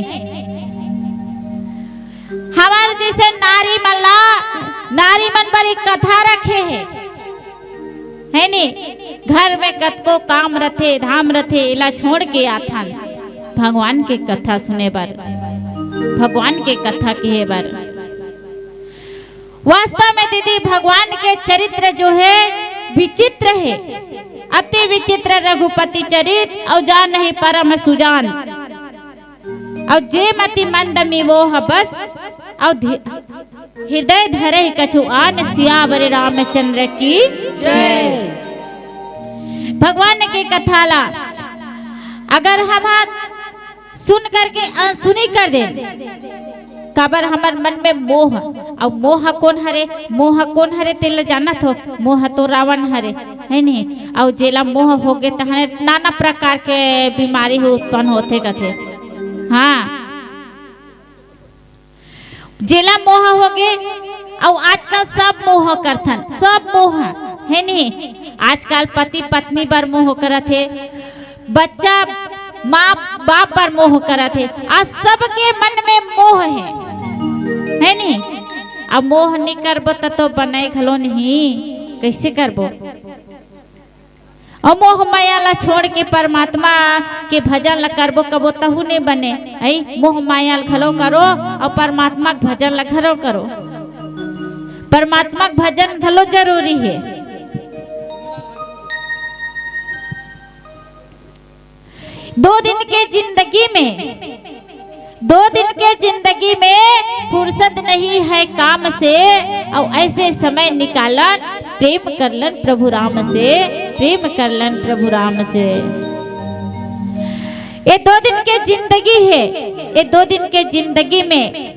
हमार जैसे नारी मल्ला, नारी मन पर एक कथा रखे है नी। घर में कतको काम रथे धाम रथे, इला छोड़ के आथन भगवान के कथा सुने बर, भगवान के कथा कहे बर। वास्तव में दीदी भगवान के चरित्र जो है विचित्र है, अति विचित्र रघुपति चरित, और जान नहीं परम सुजान, और जे मति मंद मोह बस, और हृदय धरे कछु आन, सियावर रामचंद्र की जय। भगवान के कथा ला अगर हम सुन करके सुनी कर दे, काबर हमार मन में मोह, और मोह कौन हरे, मोह कौन हरे तेल जाना थो, मोह तो रावण हरे, है नहीं। और जेला मोह हो गए तहने नाना प्रकार के बीमारी हो उत्पन्न होते कथे। हाँ जेला मोह हो गए, और आजकल सब मोह करथन, सब मोह है नहीं। आजकल पति पत्नी पर मोह करत है, बच्चा माँ बाप पर मोह करत है, आज सबके मन में मोह है नहीं। अब मोह नहीं करबो तो बनाए घलो नहीं, कैसे करबो। और मोह माया ला छोड़ के परमात्मा के भजन ला करबो कबो तहु नहीं बने, आई मोह माया घलो करो, और परमात्मा के भजन ला घलो करो। परमात्मा के भजन घलो जरूरी है। दो दिन के जिंदगी में फुर्सत नहीं है काम से, और ऐसे समय निकालन प्रेम करलन प्रभु राम से, प्रेम करलन प्रभु राम से। ये 2 दिन के जिंदगी है, ये 2 दिन के जिंदगी में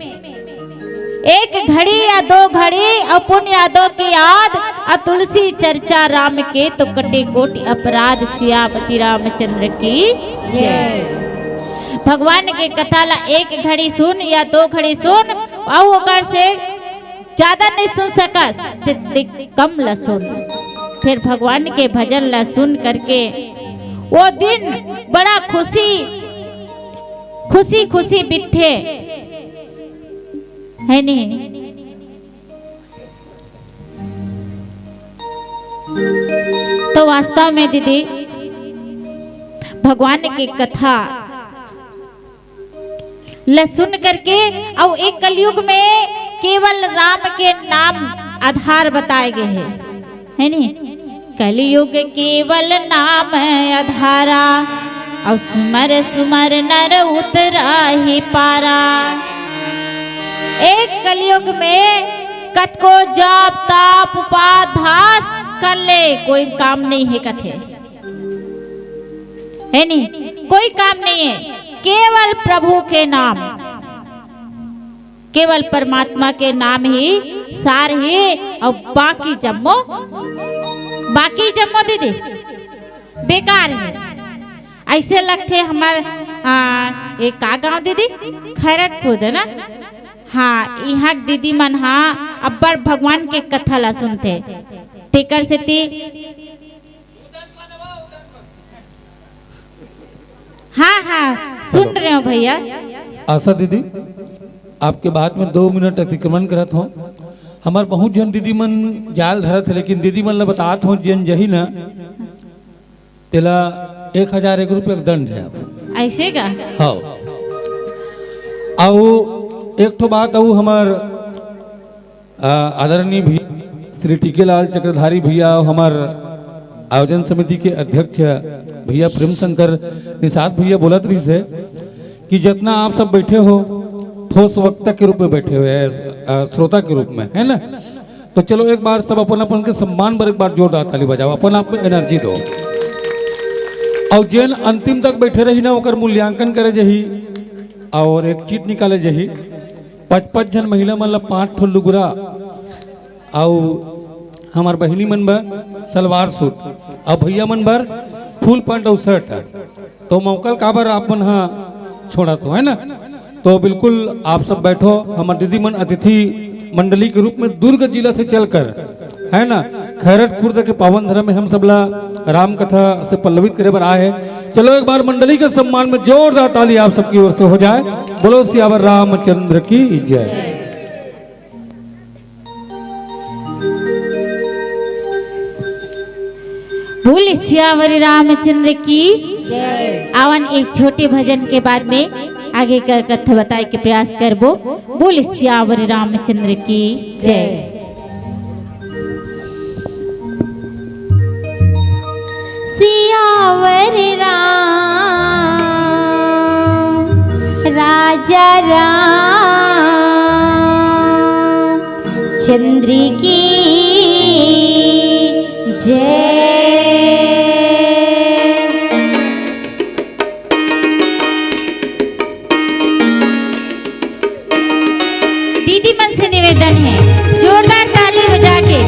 एक घड़ी या 2 घड़ी अपुन यादों की याद, और तुलसी चर्चा राम के तो कटे कोटि अपराध, सियापति रामचंद्र की जय। भगवान के कथा ला 1 घड़ी सुन या 2 घड़ी सुन, और अगर से ज्यादा नहीं सुन सकस तो कम ला सुन, फिर भगवान के भजन ला सुन करके वो दिन बड़ा खुशी बीते, है नहीं। तो वास्तव में दीदी भगवान की कथा ल सुन करके, और एक कलयुग में केवल राम के नाम आधार बताए गए हैं, है नहीं। कलयुग केवल नाम आधारा, और सुमर सुमर नर उतरा ही पारा। एक कलयुग में कतको जाप ताप उपाधास कर ले, कोई काम नहीं है कथे, है नहीं, कोई काम नहीं है। केवल प्रभु के नाम, केवल परमात्मा के नाम ही सार है, और बाकी जम्मो दीदी बेकार है। ऐसे लगते हमारे एक का गाँव दीदी खैरतपुर है ना, हाँ यहाँ दीदी मन हाँ अब्बर भगवान के कथा ला सुनते, तेकर से ती हाँ सुन रहे हो भैया।
आशा दीदी आपके बात में 2 मिनट अतिक्रमण करत हो। हमार बहुत जन दीदी मन जाल धरत है, लेकिन दीदी मन ला बतात हो जन जही ना तेला 1001 रुपये का दंड है।
ऐसे का?
हाँ। आओ एक ठो बात आओ हमार आदरणीय भी श्री टीकेलाल चक्रधारी भैया, हमार आयोजन समिति के अध्यक्ष भैया प्रेम शंकर निषाद भैया बोलत रही से कि जितना आप सब बैठे हो ठोस वक्ता के रूप में बैठे हुए हैं, श्रोता के रूप में, है ना? तो चलो एक बार सब अपन अपन के सम्मान पर एक बार जोरदार ताली बजाओ, अपन आप में एनर्जी दो। और जैन अंतिम तक बैठे रही ना ओकर मूल्यांकन करे जही और एक चीट निकाले जही। 55 जन महिला मन ला 5 ठो लुगरा और हमार बहिनी मन बर सलवार सूट और भैया मन बर फुल पैंट और शर्ट। तो मौका काबर आप मन हाँ छोड़ा तो, है ना? तो बिल्कुल आप सब बैठो। हमारे दीदी मन अतिथि मंडली के रूप में दुर्ग जिला से चलकर, है ना, खैरट खुर्द के पावन धर्म में हम सबला राम कथा से पल्लवित करे बर आए हैं। चलो एक बार मंडली के सम्मान में जोरदार ताली आप सबकी ओर से हो जाए। बोलो सियावर रामचंद्र की जय।
बोल सियावर रामचंद्र की जय। आवन एक छोटे भजन के बाद में आगे का कथा बताए के प्रयास करबो। बोल सियावर रामचंद्र की जय।
सियावर राम राजा राम चंद्र की जय।
दीदी मन से निवेदन है जोरदार ताली बजा के।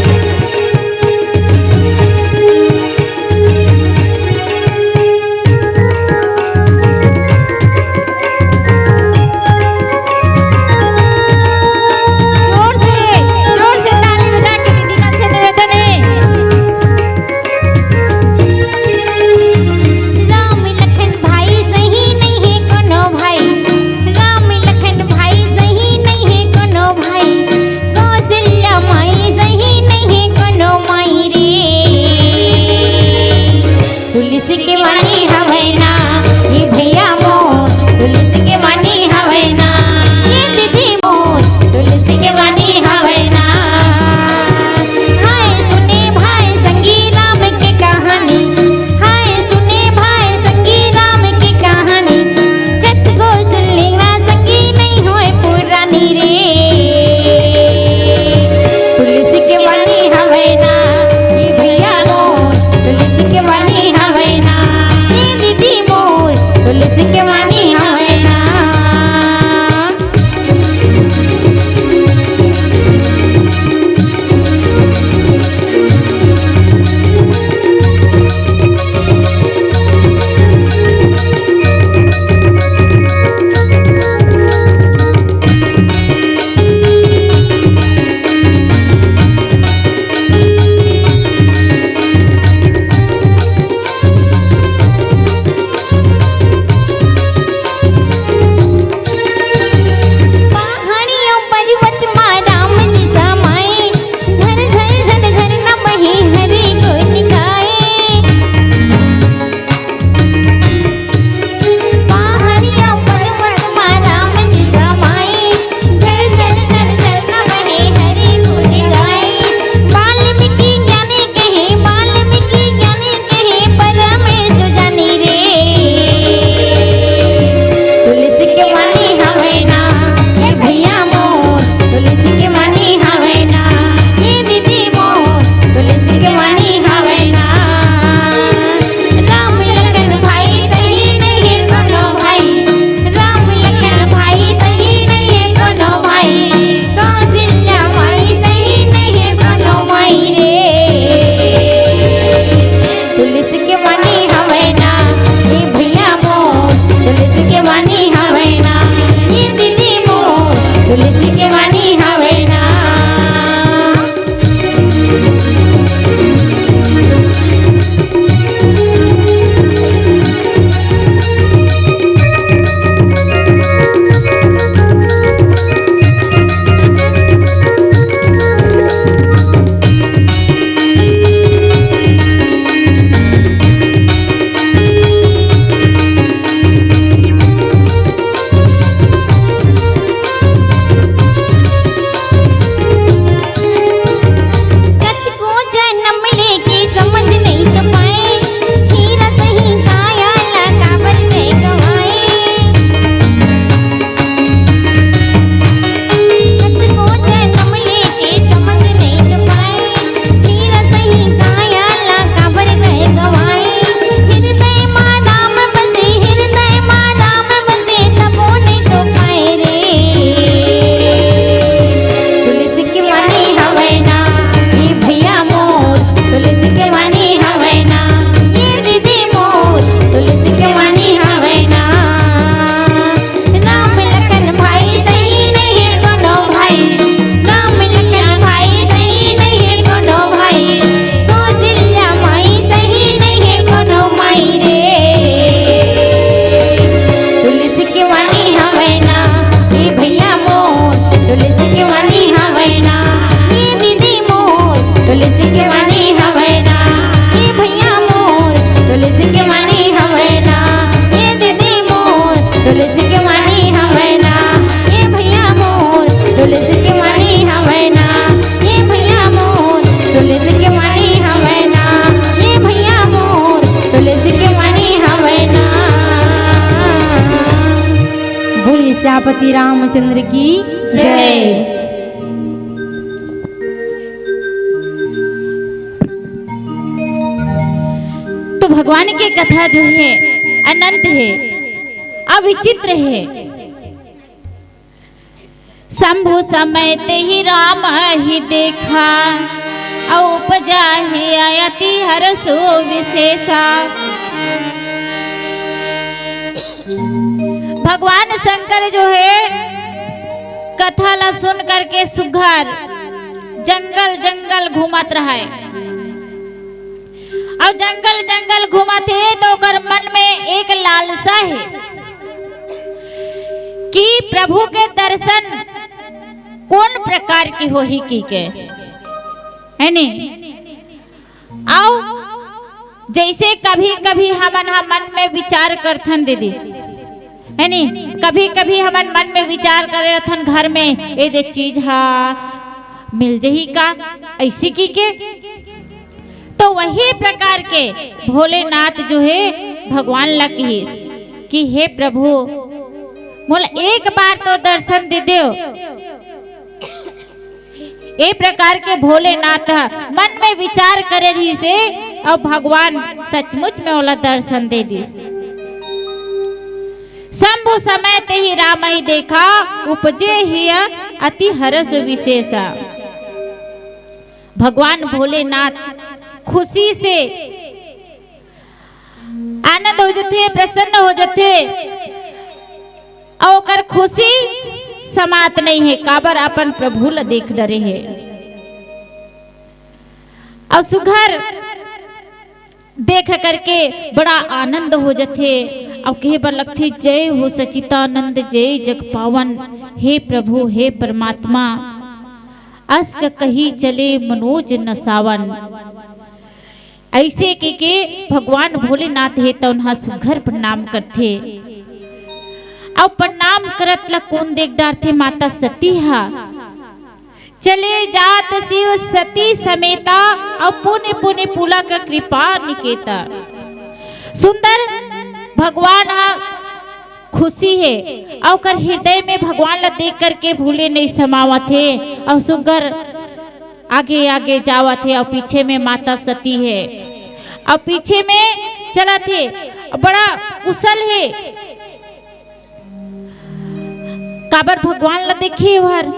सती रामचंद्र की जय।
तो भगवान की कथा जो है अनंत है, अविचित्र है। शंभु समय ते ही राम ही देखा, उपजा ही आयति हरसो विशेषा। भगवान शंकर जो है कथा ला सुन करके सुघर जंगल जंगल घूमत रहा है। और जंगल जंगल घूमते है तो ओकर मन में एक लालसा है कि प्रभु के दर्शन कौन प्रकार की हो ही की के है नी। आओ जैसे कभी कभी हमन मन में विचार करथन दीदी है नी, कभी कभी हमन मन में विचार करे थन घर में ये दे चीज हा मिल जही का ऐसी की के। तो वही प्रकार के भोलेनाथ जो है भगवान लकी कि हे प्रभु मोल एक बार तो दर्शन दे दो। ए प्रकार के भोलेनाथ मन में विचार करे रही से और भगवान सचमुच में ओला दर्शन दे दी। शंभु समय ते ही राम ही देखा, उपजे ही अति हरस विशेषा। भगवान भोलेनाथ खुशी से आनंद हो जाते, प्रसन्न हो जाते और खुशी समात नहीं है काबर अपन प्रभु ला देख डरे है। और सुघर देख करके बड़ा आनंद हो जाते और कहे बर लगते जय हो सचितानंद जय जग पावन। हे प्रभु हे परमात्मा अस्क कही चले मनोज नसावन। ऐसे के भगवान भोलेनाथ है तो उन्हा सुघर प्रणाम करते और प्रणाम करत ला कौन देख डारते माता सती हा। चले जात शिव सती समेता और पुण्य पुण्य पुला का कृपा निकेता। सुंदर भगवान हा खुशी है और कर हृदय में भगवान ला देख करके भूले नहीं समावत है और सुगर आगे आगे जावत है और पीछे में माता सती है और पीछे में चला थे बड़ा कुशल है काबर भगवान ला देखे हर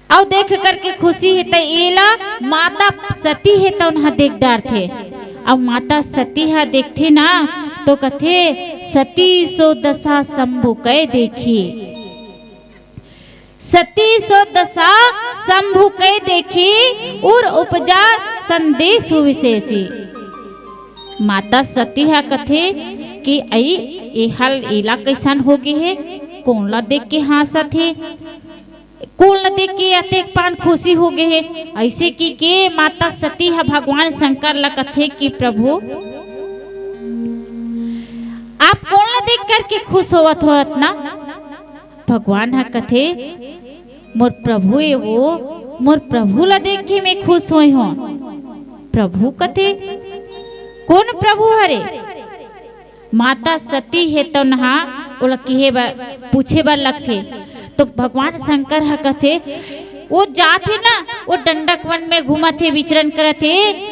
और देख करके खुशी है तो एला माता सती है तो उन्हा देख डार थे और माता सती हा देखते ना तो कथे सती सो दशा शंभु कै देखी। सती सो दशा शंभु कै देखी और उपजा संदेश विशेषी। माता सती हा कथे कि आई ए हल एला कैसन हो गए है कौन ला देख के हंसत है कौन ला देख के अतेक पान खुशी हो गए है। ऐसे की के माता सती हा भगवान शंकर ला कथे कि प्रभु आप कौन ला देख करके खुश होवत होत ना। भगवान हा कथे मोर प्रभु है वो मोर प्रभु ला देख के मैं खुश होई हो। प्रभु कथे कौन प्रभु हरे। माता सती है तो नहा ओला कहे पूछे बर लगथे तो भगवान शंकर हा कथे वो जाते ना वो दंडक वन में घूमते विचरण करते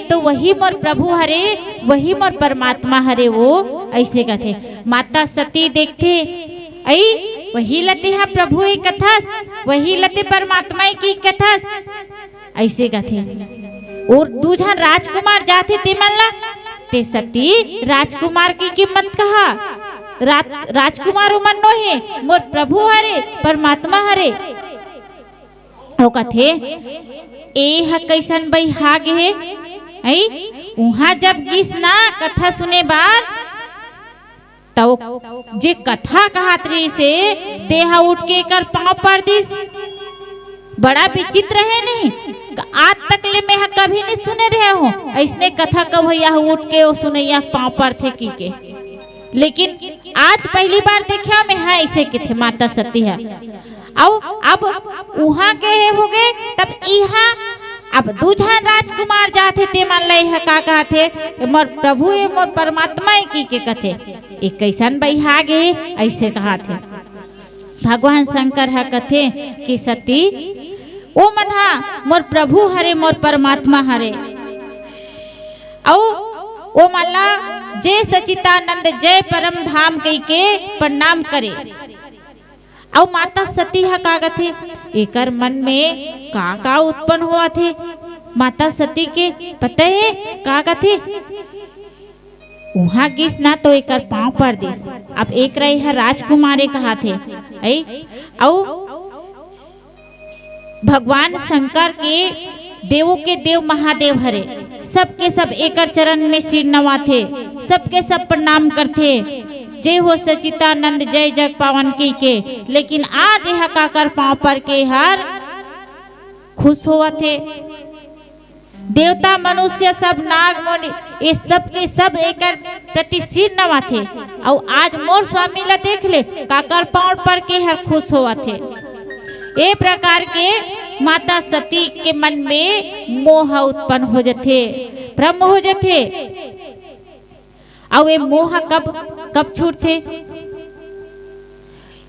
तो वही मोर प्रभु हरे वही मोर परमात्मा हरे वो ऐसे कथे। माता सती देखते आई वही लते हा प्रभु की कथा वही लते परमात्मा की कथा ऐसे कथे। और दूसरा राजकुमार जाते ते मन ला ते सती राजकुमार की कीमत कहा राजकुमार उमन नो है मोर प्रभु हरे परमात्मा हरे। हो कथे ए हा कैसन बई हाग है आई उहा जब गिस ना कथा सुने बार तो जे कथा कहत रही से देहा उठ के कर पांव पर दिस बड़ा विचित्र है नहीं आज तक ले मैं कभी नहीं सुने रहे हो ऐसने कथा कब भैया उठ के वो सुनैया पांव पर थे की के। लेकिन आज पहली बार देखा मैं है ऐसे के थे माता सती है अब वहां के हो गए तब यहाँ अब दूसरा राजकुमार जाते ते मन ले है का कहते मोर प्रभु है मोर परमात्मा है की के कथे एक कैसन बई हागे ऐसे कहा थे। भगवान शंकर हा कथे कि सती ओ मन हा मोर प्रभु हरे मोर परमात्मा हरे औ ओ मल्ला जय सचितानंद जय परम धाम कही के प्रणाम करे। औ माता सती हा का कथे एकर मन में का उत्पन्न हुआ थे माता सती के पता है का कथे वहां गिस ना तो एकर पांव पर दिस। अब एक रही है राजकुमारे कहा थे औ भगवान शंकर के देवों के देव महादेव हरे सबके सब एकर चरण में सिर नवा थे सबके सब प्रणाम करते जय हो सचितानंद जय जग पावन की के। लेकिन आज यह का कर पांव पर के हर खुश हुआ थे देवता मनुष्य सब नाग मुनि ये सब के सब एकर प्रति सिर नवा थे और आज मोर स्वामी ला देख ले काकर पांव पर के हर खुश हुआ थे। ए प्रकार के माता सती के मन में मोह उत्पन्न हो जाते भ्रम हो जाते और ये मोह कब छूटते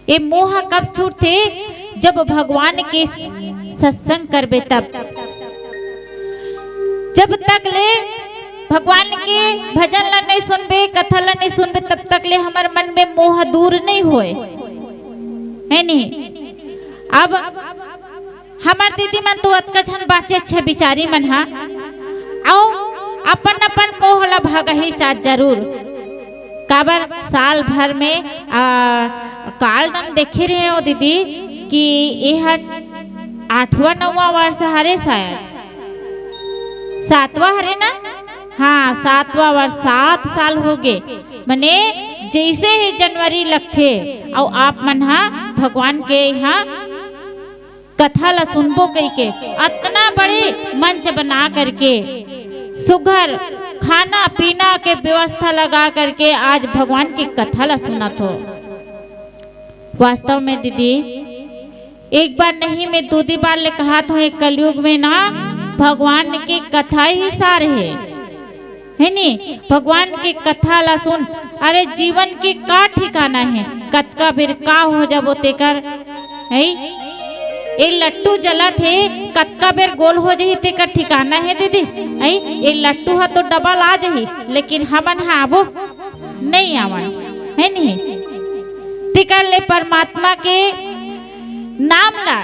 ये मोह कब छूटते जब भगवान के सत्संग करबे तब जब तक ले भगवान के भजन ला नहीं सुनबे कथा ला नहीं सुनबे तब तक ले हमारे मन में मोह दूर नहीं होए है नहीं। अब हमार दीदी मन तो अतका झन बाचे अच्छे बिचारी मन हा आओ अपन अपन मोह ला भगही चाह जरूर काबर साल भर में काल नाम देखे रहे हो दीदी कि यह 8वां 9वां वर्ष हरे शायद 7वां हरे ना हाँ 7वां वर्ष 7 साल हो गए मने जैसे ही जनवरी लगते और आप मन हा भगवान के यहाँ कथा ला सुनबो कही के इतना बड़े मंच बना करके सुघर खाना पीना के व्यवस्था लगा करके आज भगवान की कथा ला सुना तो वास्तव में दीदी एक बार नहीं मैं 2 बार ले कहा तो एक कलयुग में ना भगवान की कथा ही सार है नी भगवान की कथा ला सुन अरे जीवन की का ठिकाना है कतका बेर का हो जाबो तेकर है ये लट्टू जला थे कतका बेर गोल हो जही तेकर ठिकाना है दीदी आई ये लट्टू हा तो डबल आ जही लेकिन हमन हाबो नहीं आवन है नहीं तिकर ले परमात्मा के नाम ला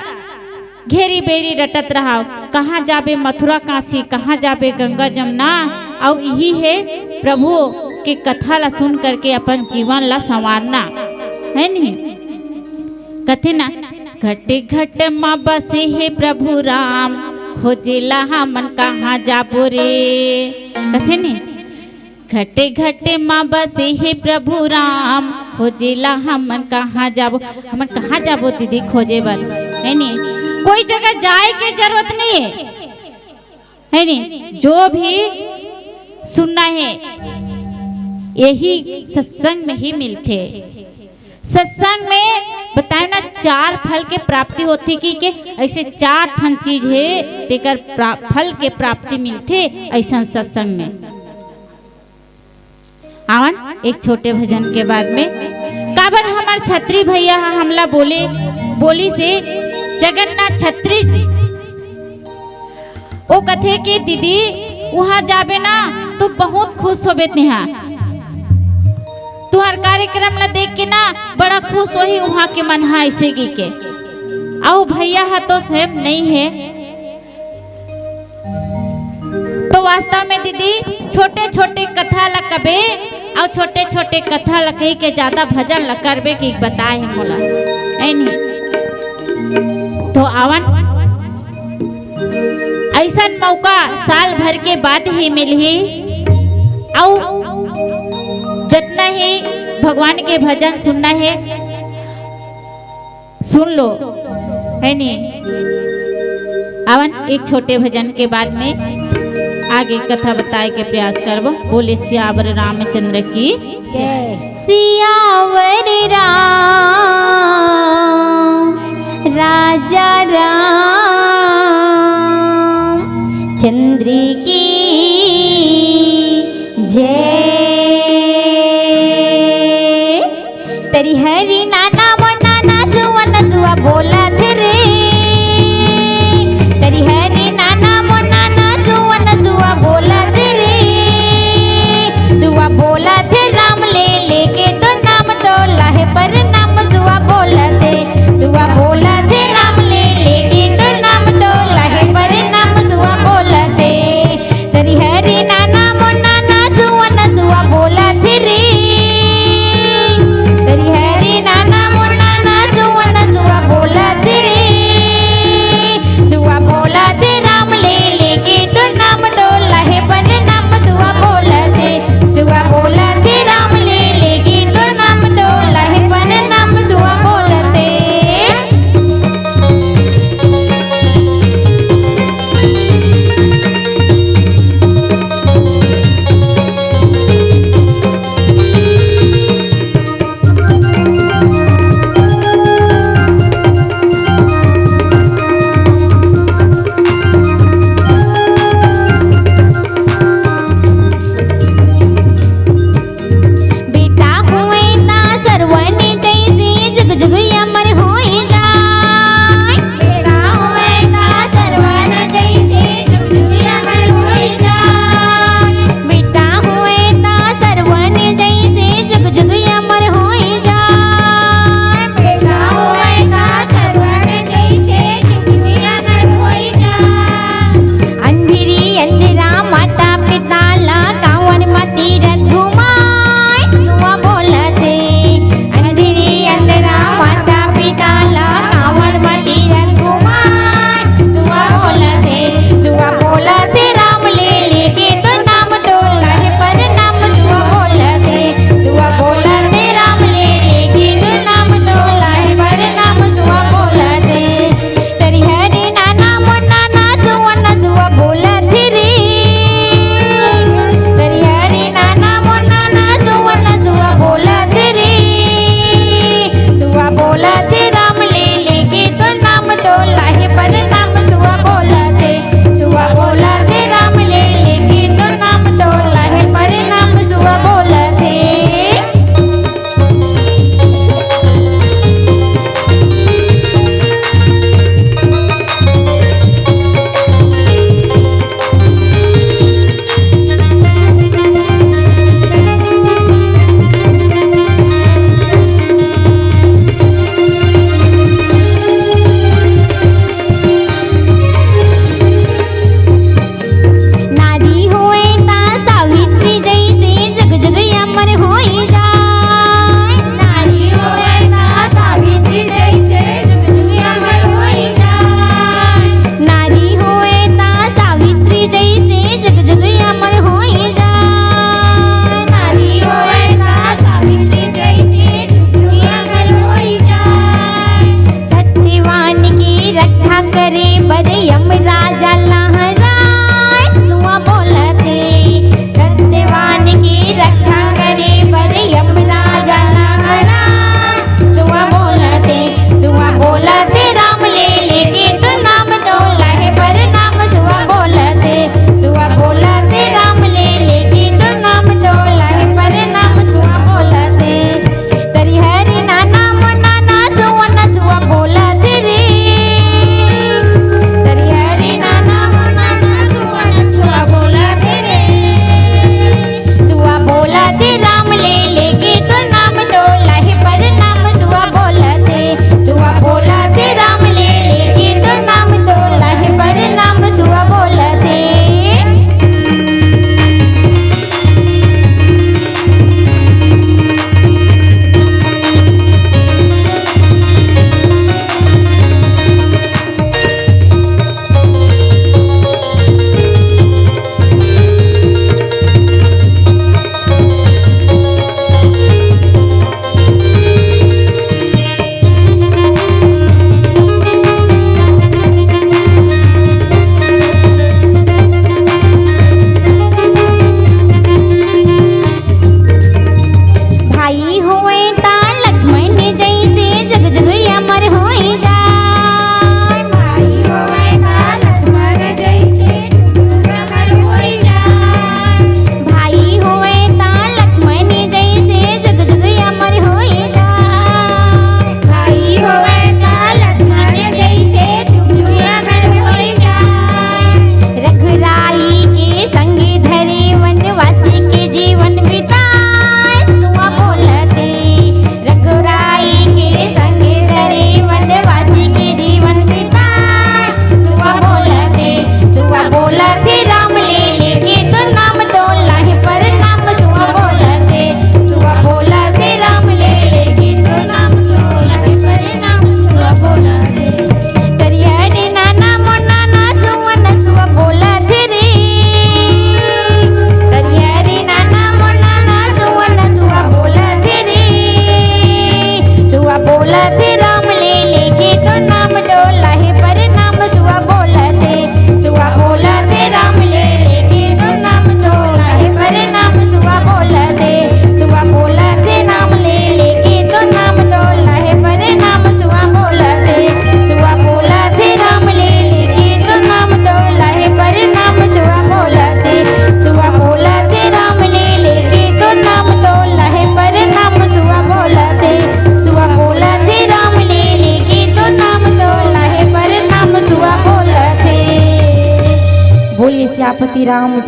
घेरी बेरी रटत रहा कहाँ जाबे मथुरा काशी कहाँ जाबे गंगा जमुना और यही है प्रभु के कथा ला सुन करके अपन जीवन ला संवारना है नहीं कथे ना घट घट माँ बसे है प्रभु राम खोजेला हमन कहाँ जाबो रे कथे नहीं घटे घटे माँ बसे है प्रभु राम खोजेला हमन कहाँ जाबो हमन कहाँ जाबो दीदी खोजे बल है नहीं कोई जगह जाए की जरूरत नहीं है नहीं जो भी सुनना है यही सत्संग में ही मिलते सत्संग में बताए ना 4 फल के प्राप्ति होती कि ऐसे 4 ठन चीज है तेकर फल के प्राप्ति मिलते ऐसा सत्संग में आवन एक छोटे भजन के बाद में काबर हमार छत्री भैया हमला बोली से जगन्नाथ छत्री ओ कथे के दीदी वहां जाबे ना तो बहुत खुश होबे नेहा तुहार कार्यक्रम ला देख के ना बड़ा खुश वही वहाँ के मन हा ऐसे की के आओ भैया हा तो सेम नहीं है तो वास्तव में दीदी छोटे छोटे कथा ला कबे और छोटे छोटे कथा ला कही के ज्यादा भजन ला करबे की बताए मोला ऐ नहीं तो आवन ऐसा मौका साल भर के बाद ही मिली और जितना ही भगवान के भजन सुनना है सुन लो है नहीं अवन एक छोटे भजन के बाद में आगे कथा बताए के प्रयास करबो। बोले सियावर रामचंद्र की
जय सियावर राम राजा राम चंद्र की जय तरी हरि नाना वो नाना सुवन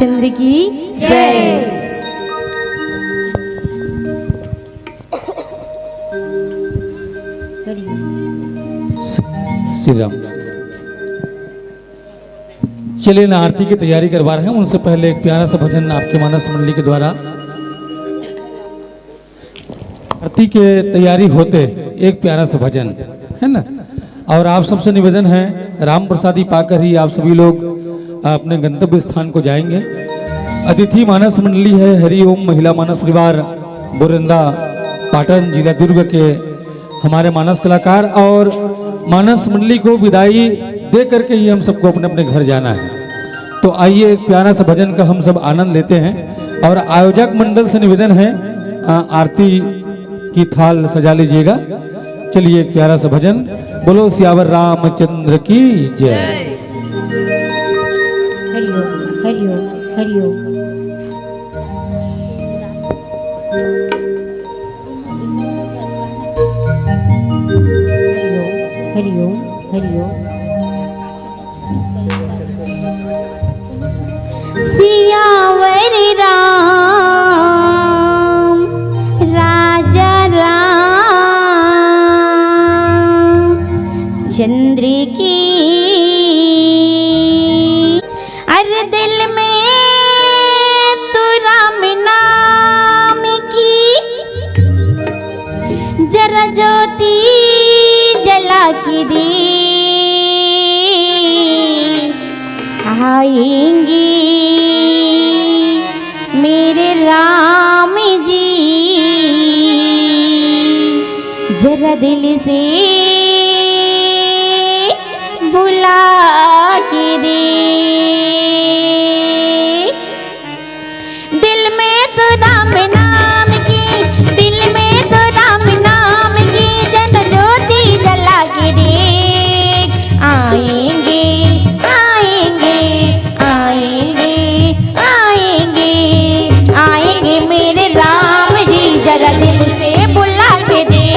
रामचंद्र की जय।
श्री राम। चलिए ना, आरती की तैयारी करवा रहे हैं। उनसे पहले एक प्यारा सा भजन आपके मानस मंडली के द्वारा। आरती के तैयारी होते एक प्यारा सा भजन है ना। और आप सबसे निवेदन है, राम प्रसादी पाकर ही आप सभी लोग अपने गंतव्य स्थान को जाएंगे। अतिथि मानस मंडली है हरिओम महिला मानस परिवार बोरंदा पाटन जिला दुर्ग के हमारे मानस कलाकार, और मानस मंडली को विदाई दे करके ही हम सबको अपने अपने घर जाना है। तो आइए एक प्यारा सा भजन का हम सब आनंद लेते हैं। और आयोजक मंडल से निवेदन है, आरती की थाल सजा लीजिएगा। चलिए एक प्यारा सा भजन। बोलो सियावर रामचंद्र की जय।
हरिओम हरिओम हरिओम। हरिओम हरिओम। सियावर राम राजा राम चंद्र की। अरे दिल में तो राम नाम की जरा ज्योति जला के दे। आएंगे मेरे राम जी जरा दिल से बुला के दे। दिल में तो राम नाम की, दिल में तो राम नाम की जन ज्योति जला के दे। आएंगे आएंगे आएंगे आएंगे आएंगे मेरे राम जी जरा दिल से बुला के दे।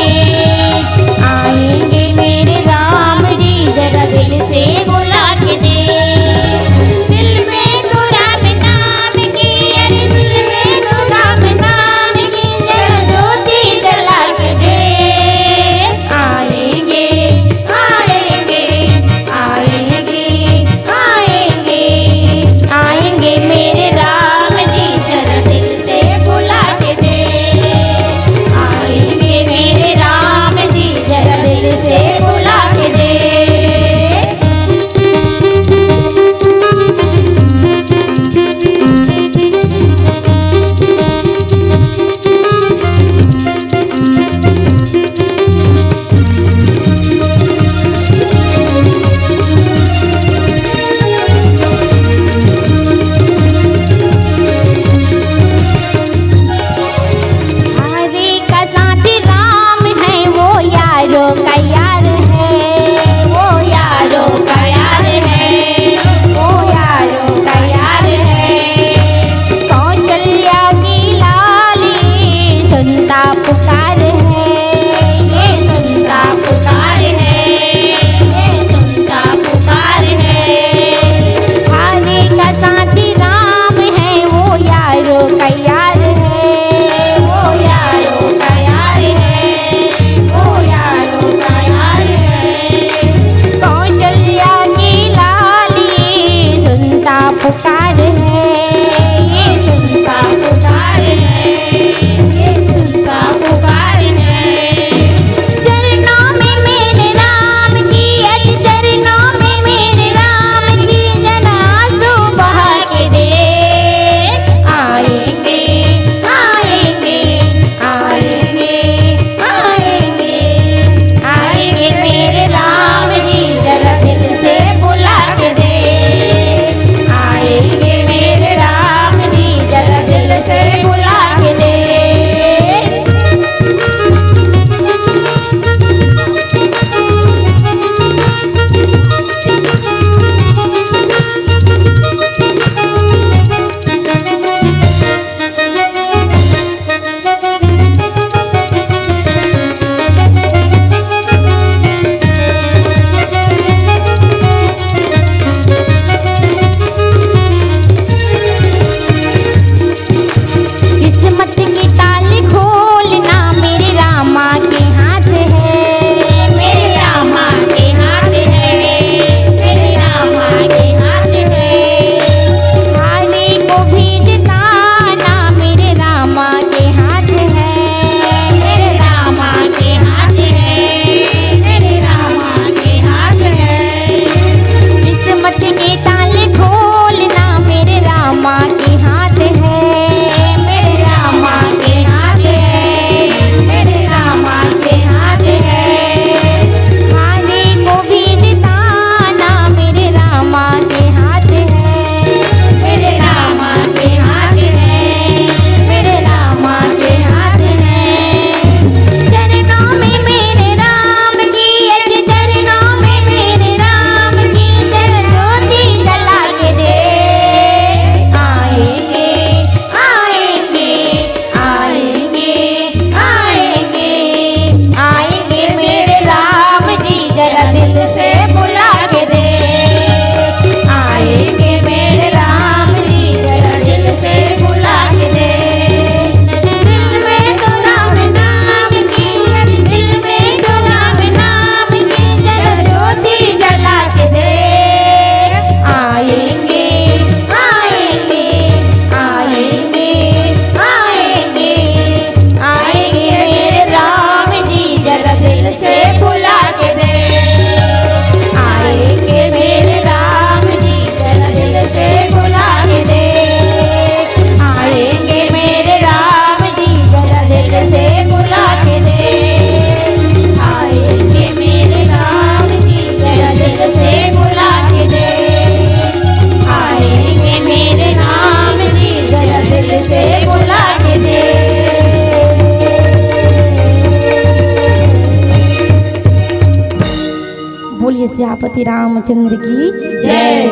उमापति रामचंद्र की जय।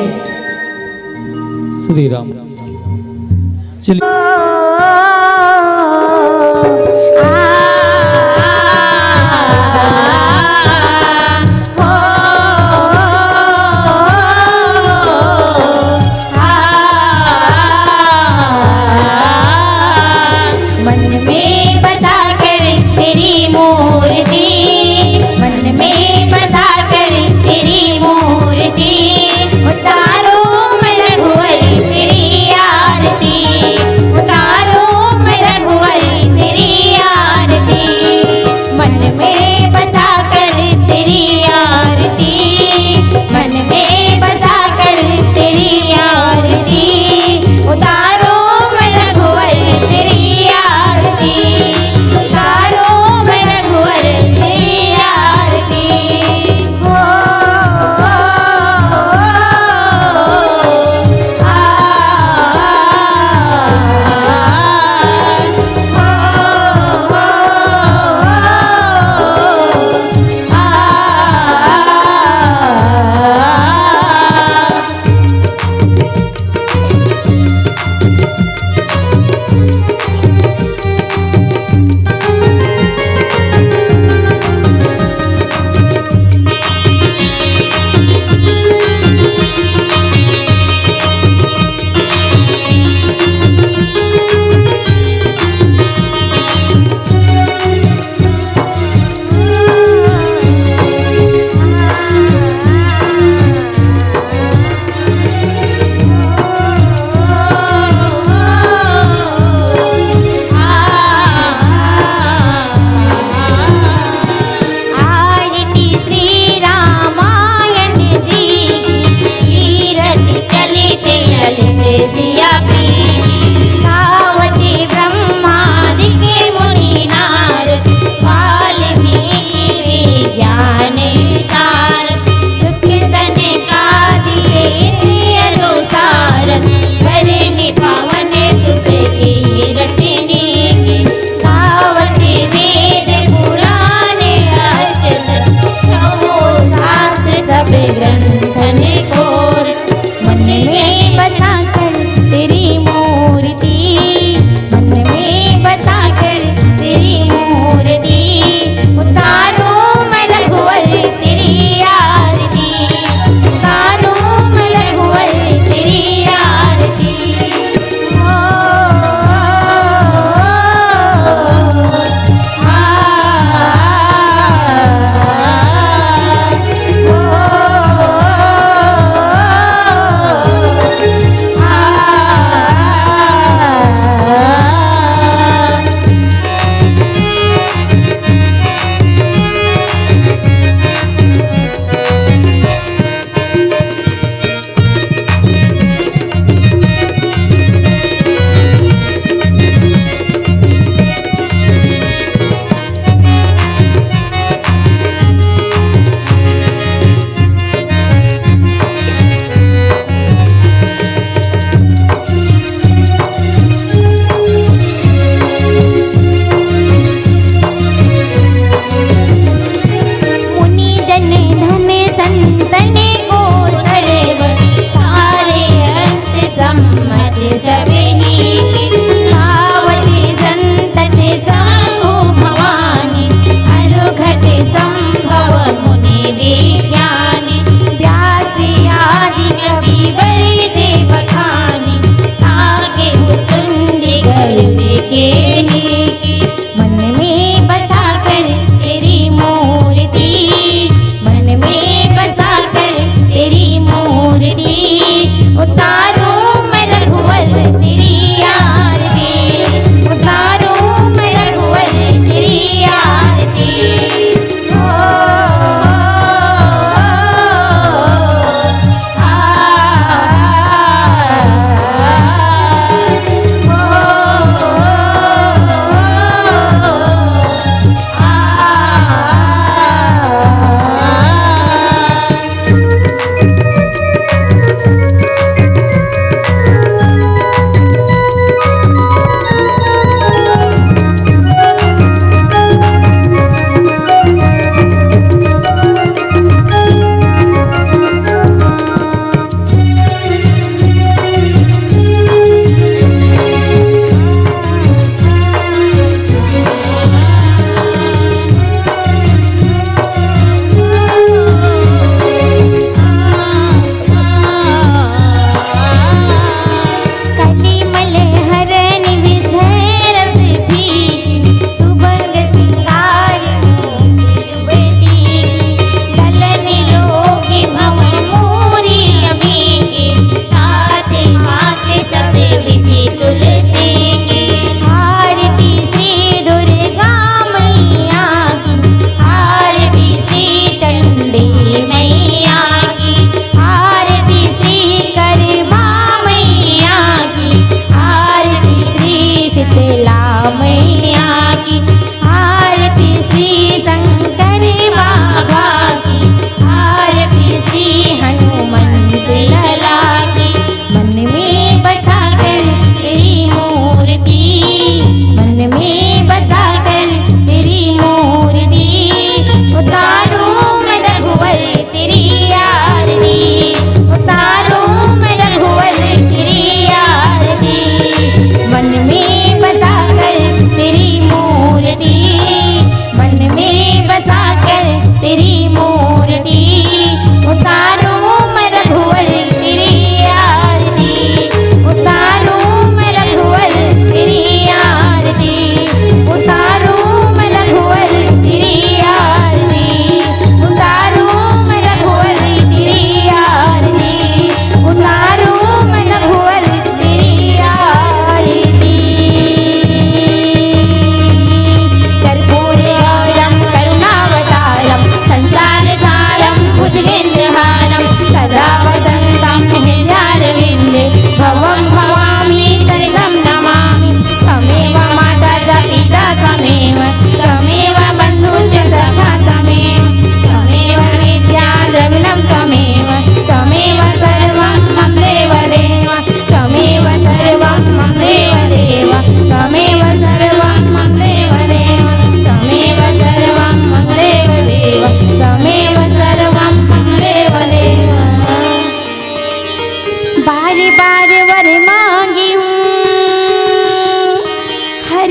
श्री राम। चलिए
मन में बसा कर तेरी मूर्ति, मन में बसा कर तेरी मूर्ति, उतारो मैं रघुवर तेरी आरती, उतारो मैं रघुवर तेरी आरती।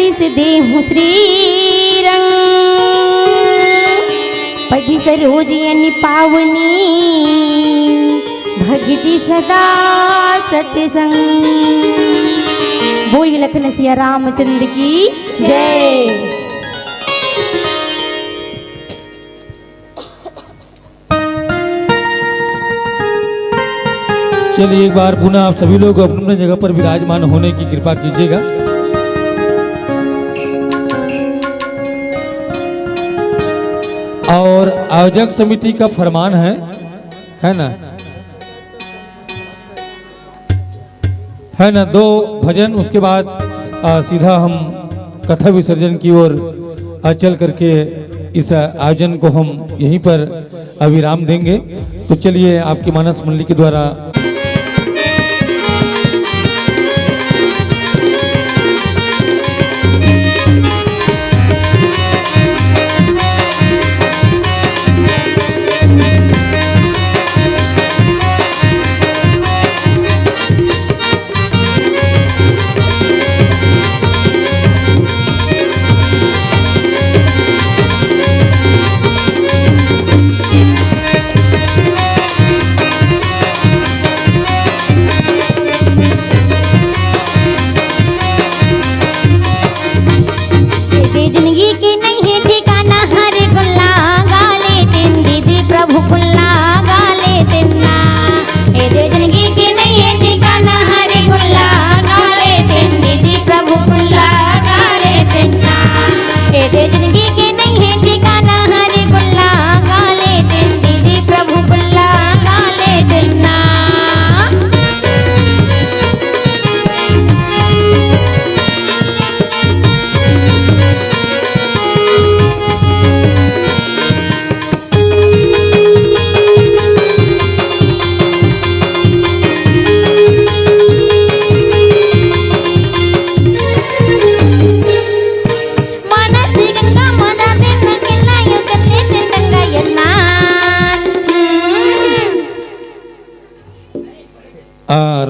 हरिस देहु श्री रंग पदी सरोज अनि पावनी भगति सदा सत्संग। बोल लखन सिया रामचंद्र की जय।
चलिए एक बार पुनः आप सभी लोग अपने जगह पर विराजमान होने की कृपा कीजिएगा। और आयोजक समिति का फरमान है ना, है ना, 2 भजन, उसके बाद सीधा हम कथा विसर्जन की ओर चल करके इस आयोजन को हम यहीं पर विराम देंगे। तो चलिए आपकी मानस मंडली के द्वारा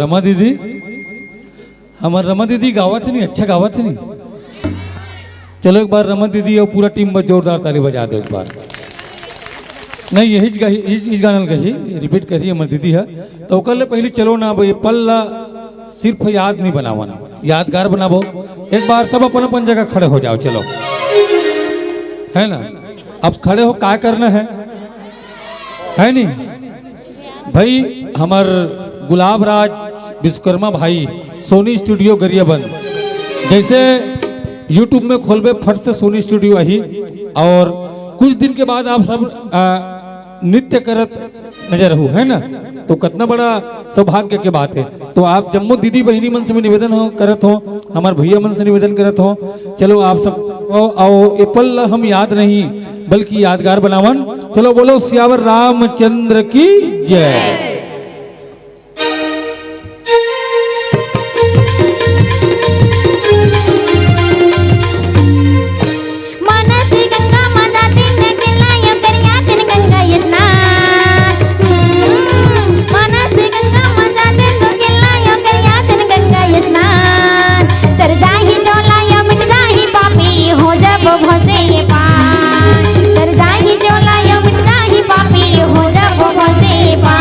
रमा दीदी, हमारे रमा दीदी गावत नहीं, अच्छा गावत नहीं। चलो एक बार रमा दीदी और पूरा टीम में जोरदार ताली बजा दो एक बार। नहीं यही गाना कही रिपीट करी हमारी दीदी है तो कल पहले चलो ना भाई पल सिर्फ याद नहीं बनावाना, यादगार बनावो। एक बार सब अपन अपन जगह खड़े हो जाओ, चलो, है ना। अब खड़े हो क्या करना है नहीं भाई। हमार गुलाब राज विश्वकर्मा भाई सोनी स्टूडियो गरियाबंद, जैसे यूट्यूब में खोलबे फट से सोनी स्टूडियो आई और कुछ दिन के बाद आप सब नृत्य करत नजर हो, है ना। तो कितना बड़ा सौभाग्य की बात है। तो आप जम्मू दीदी बहनी मन से भी निवेदन हो करत हो, हमारे भैया मन से निवेदन करत हो, चलो आप सब आओ ए पल हम याद नहीं बल्कि यादगार बनावन। चलो बोलो सियावर रामचंद्र की जय।
तर जाही जो लायो मिट जाही पापी हो जब भसे पा।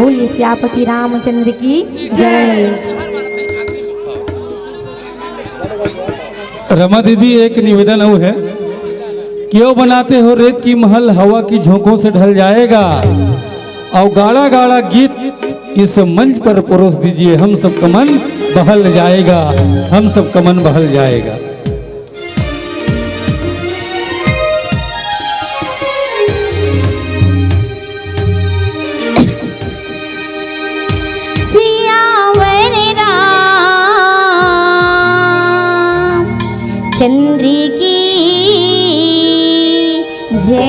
बोलिए सियापति रामचंद्र की जय।
रमा दीदी, एक निवेदन और है, क्यों बनाते हो रेत की महल, हवा की झोंकों से ढल जाएगा। और गाड़ा गाड़ा गीत इस मंच पर परोस दीजिए, हम सबका मन बहल जाएगा, हम सबका मन बहल जाएगा।
सियावर चंद्र की जय।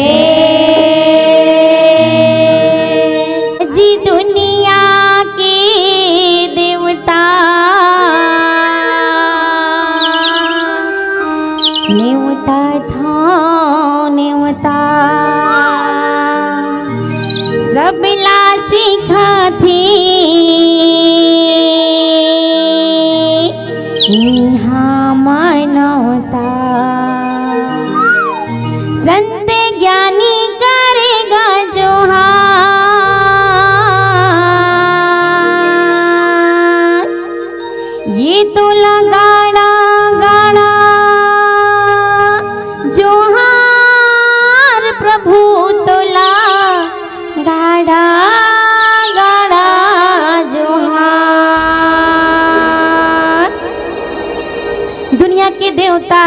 जी दुनिया के देवता नेवता था नेवता सबला सीखा थी यहाँ मानवता संत ज्ञानी करेगा जोहार। ये तो लगाड़ा गाड़ा जोहार प्रभु तोला गाड़ा गाड़ा जोहार। दुनिया के देवता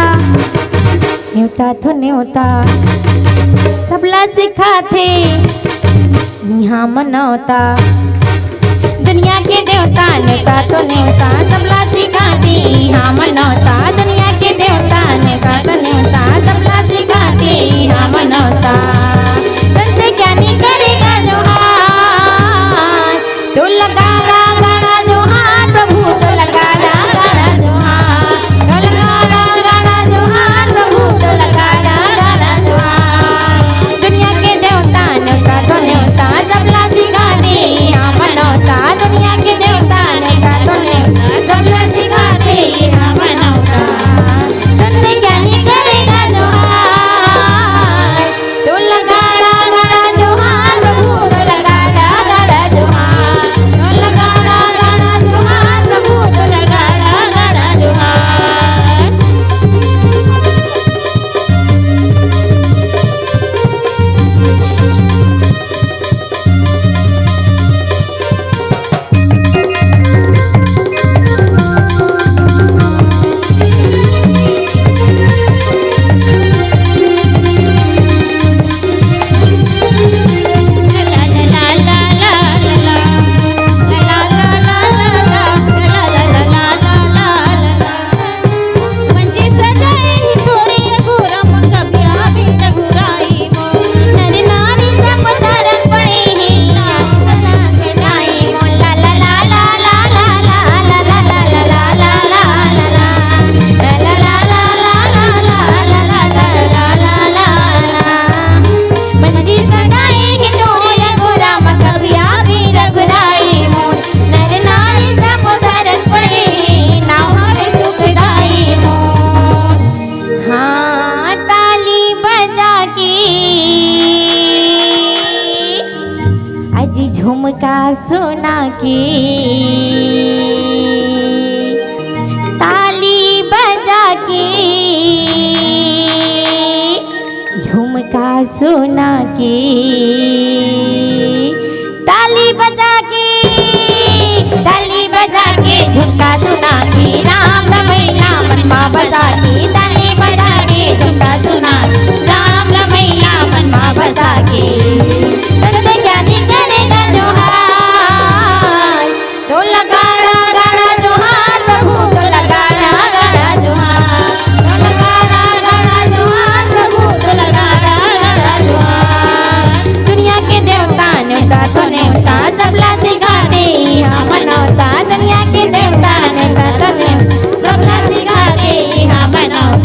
न्योता तो न्योता सबला सिखा थे यहाँ मनौता। दुनिया के देवता न्योता तो न्योता सबला सिखा थे यहाँ मनौता। दुनिया के देवता न्योता तो न्योता सबला सिखा थे यहाँ मनौता। संत ज्ञानी करेगा जोहार तो लगाड़ा गाड़ा जोहार प्रभु तो लगाड़ा गाड़ा जोहार तो लगाड़ा गाड़ा जोहार प्रभु तो लगाड़ा गाड़ा जोहार। दुनिया के देवता न्योता तो न्योता सबला सिखा दे यहाँ मनौता। दुनिया के देवता न्योता तो न्योता सबला सिखा दे यहाँ मनौता। संत ज्ञानी करेगा जोहार तो लगाड़ा गाड़ा जोहार प्रभु तो लगाड़ा गाड़ा जोहार तो लगाड़ा गाड़ा जोहार प्रभु तो लगाड़ा गाड़ा जोहार। झुमका सुना के ताली बजा के झुमका सुना के ताली बजा के झुमका सुना के राम रमैया मनवा बजा के ताली बजा के झुमका सुना राम रमैया मनवा बजा के। संत ज्ञानी करेगा जोहार तो लगाड़ा गाड़ा जोहार प्रभु तो लगाड़ा गाड़ा जोहार तो लगाड़ा गाड़ा जोहार प्रभु तो लगाड़ा गाड़ा जोहार। दुनिया के देवता न्योता तो न्योता सबला सिखा दे यहाँ मनौता। दुनिया के देवता न्योता तो न्योता सबला सिखा दे यहाँ मनौता।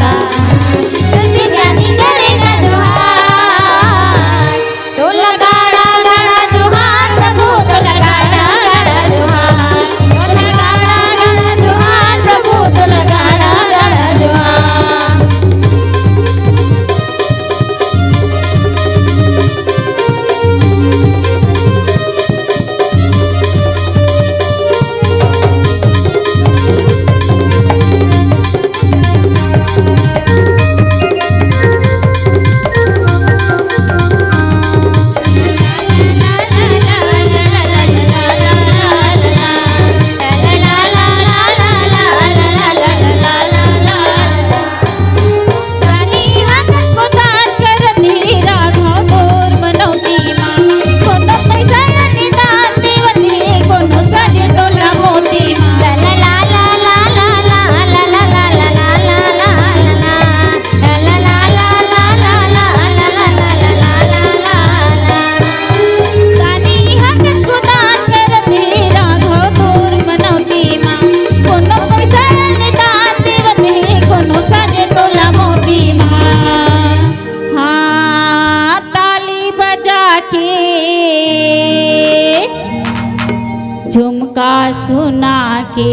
सुना के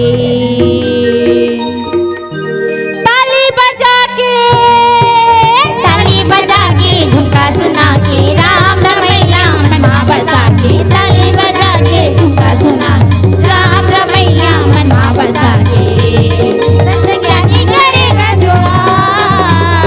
ताली बजा के
ताली बजा के झुमका सुना के राम रमैया मनमा बसा के ताली बजा के झुमका सुना राम रमैया मनमा बसा के संत ज्ञानी करेगा जोहार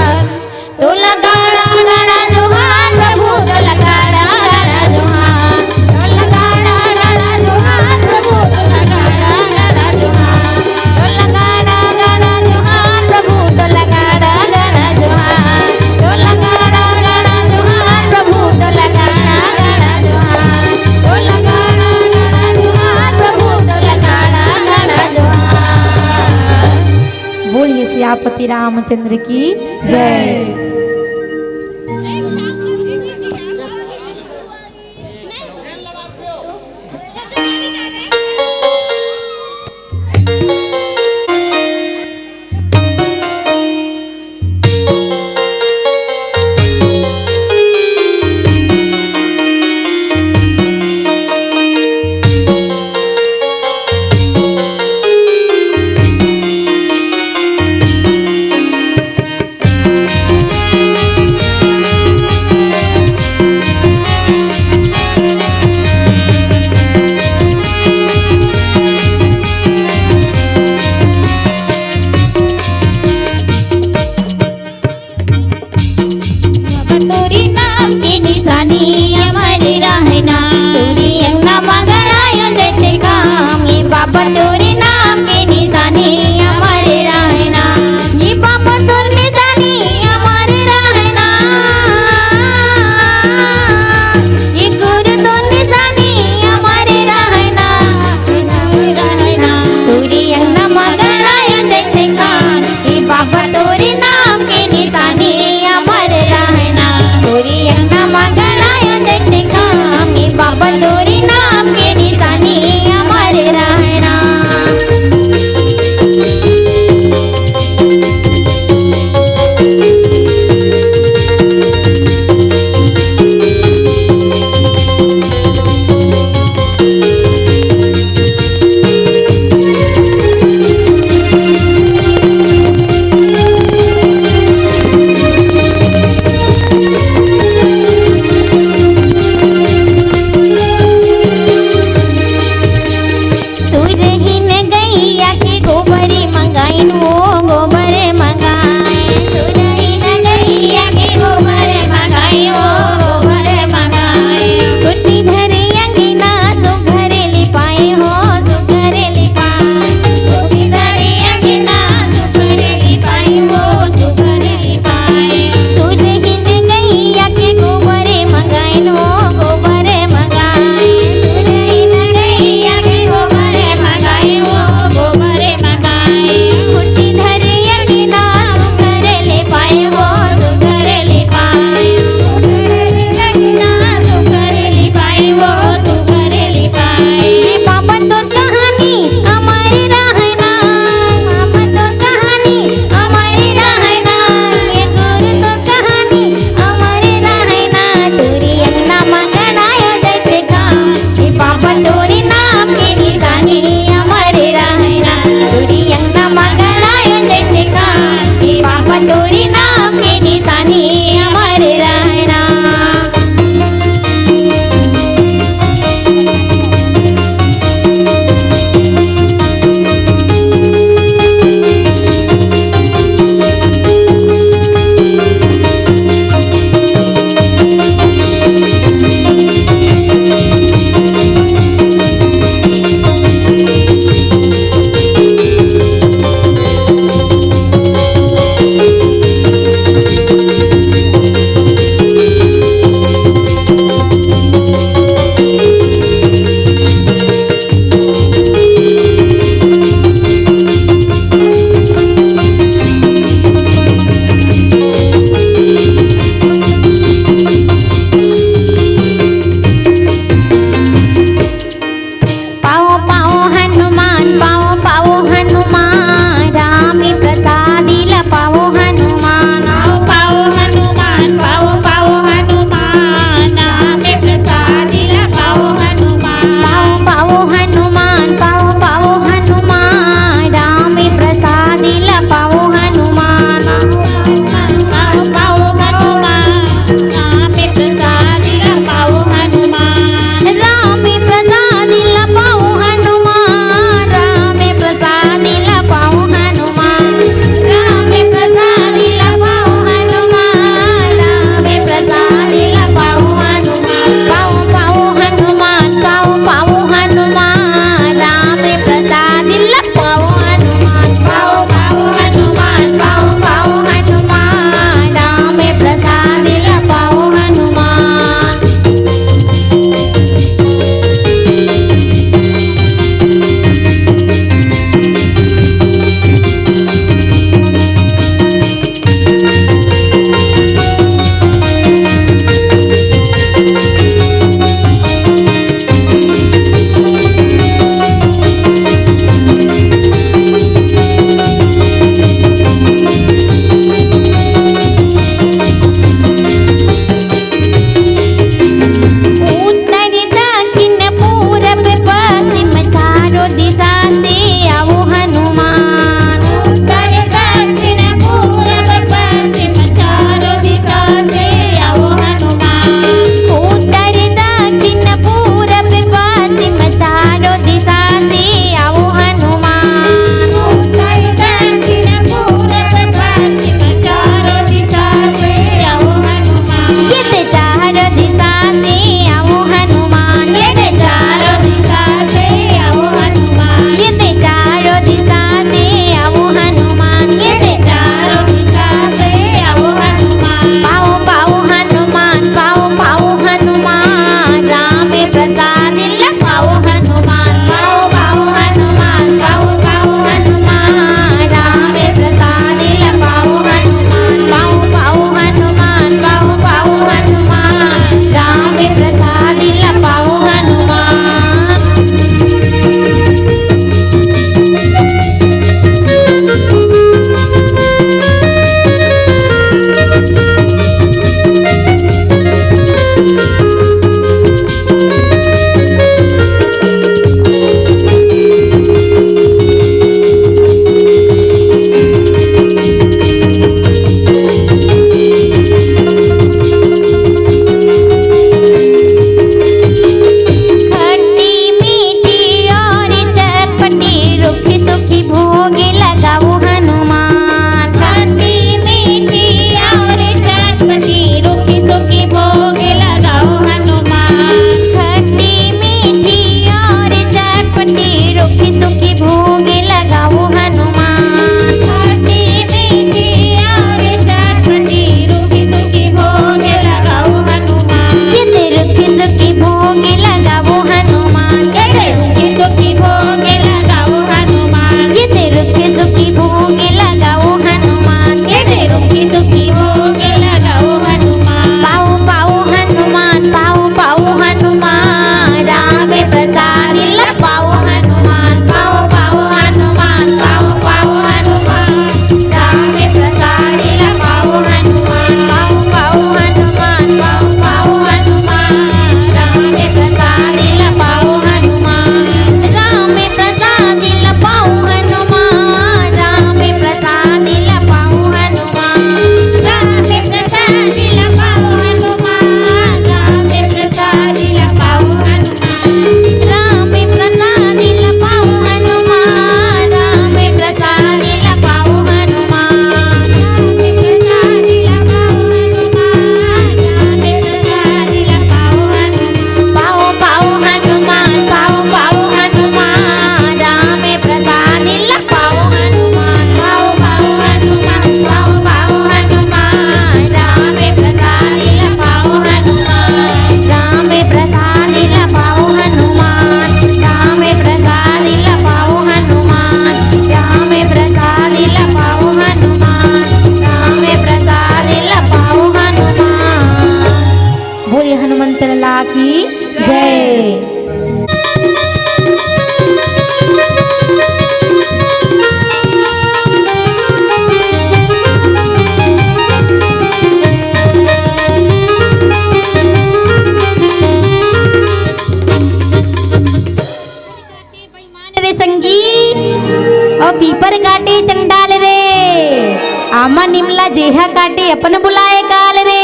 तो लगाड़ा गाड़ा जोहार प्रभु तो लगाड़ा गाड़ा जोहार तो लगाड़ा गाड़ा जोहार प्रभु तो लगाड़ा गाड़ा जोहार तो लगाड़ा गाड़ा जोहार प्रभु तो लगाड़ा गाड़ा जोहार तो लगाड़ा गाड़ा जोहार प्रभु तो लगाड़ा गाड़ा जोहार तो लगाड़ा गाड़ा जोहार प्रभु तो लगाड़ा गाड़ा जोहार। बोलिए सियापति रामचंद्र की जय। जेहा काटे अपन बुलाए काल रे।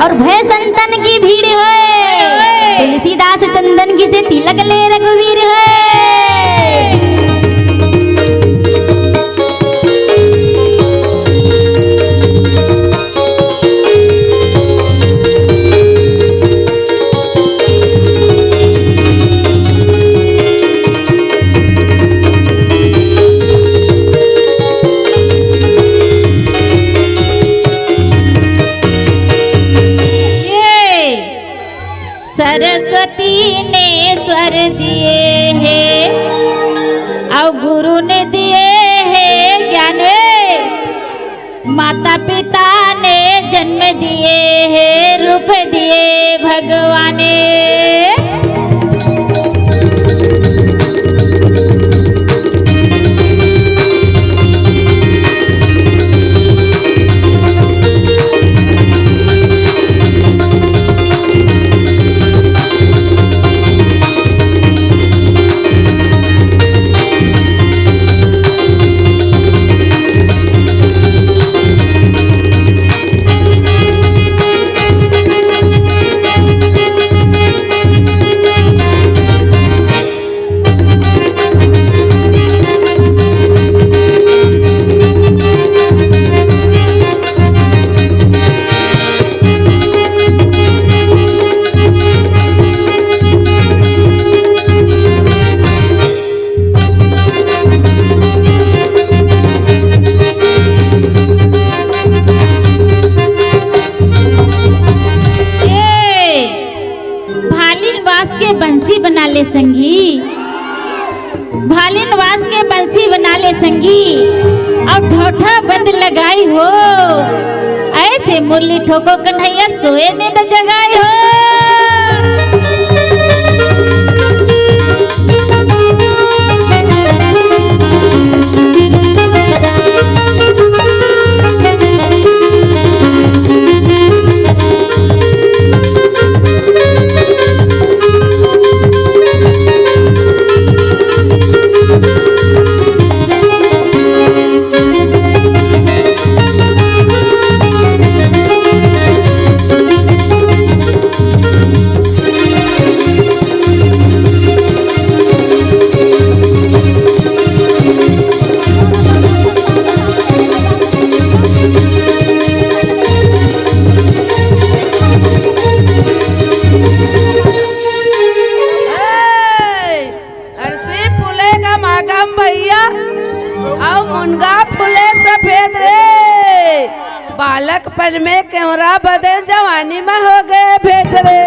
और भय संतन की भीड़ है, तुलसीदास चंदन की से तिलक ले रघुवीर है।
सरस्वती ने स्वर दिए हैं और गुरु ने दिए हैं ज्ञान, माता पिता ने जन्म दिए हैं रूप दिए भगवान। बंसी बना ले संगी, भालीनवास के बंसी बना ले संगी, और ठोठा बंद लगाई हो, ऐसे मुरली ठोको कन्हैया सोए ने न जगाई हो।
बालकपन में केवरा बदे जवानी में हो गए भेंट रे।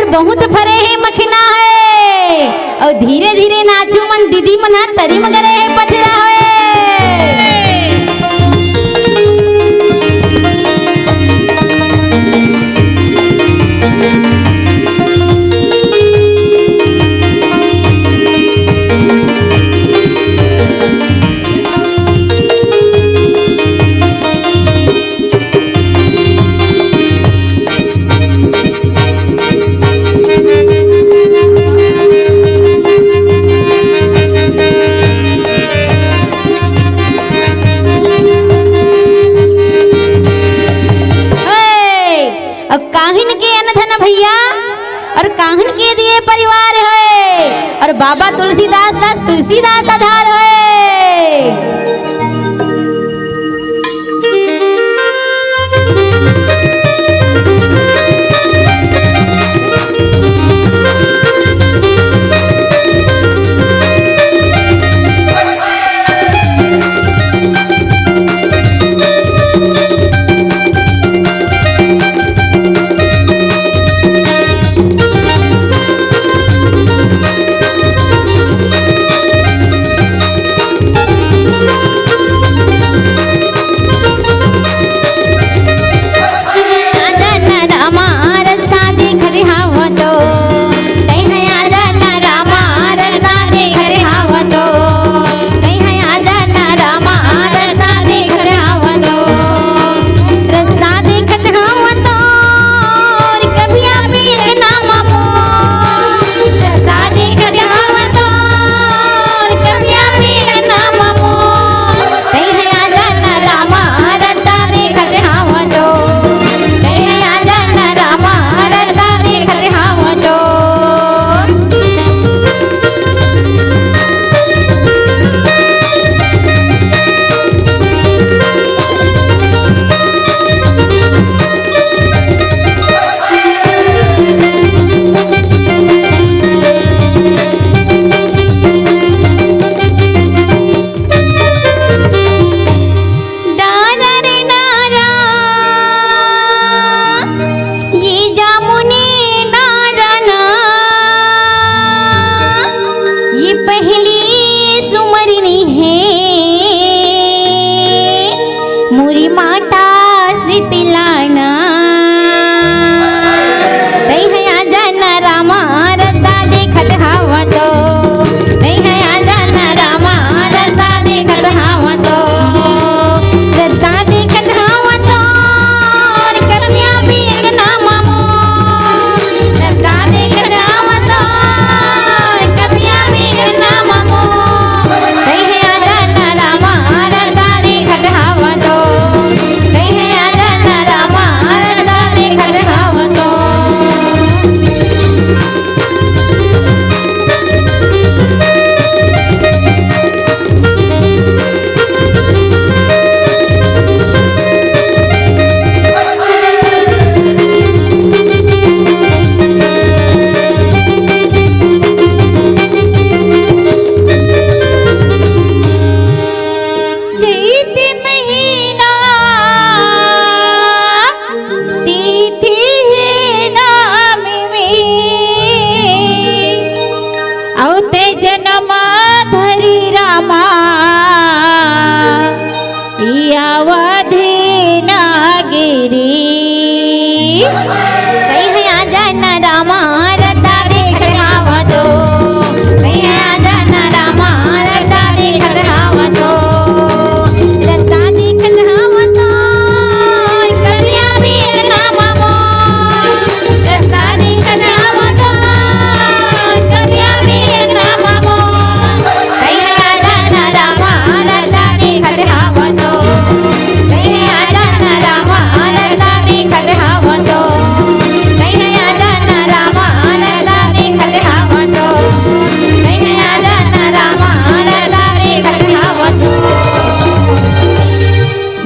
बहुत फरे है मखना है और धीरे धीरे नाचू मन दीदी मना तरी मगरे है पचरा है। परिवार है और बाबा तुलसीदास दास तुलसीदास आधार है।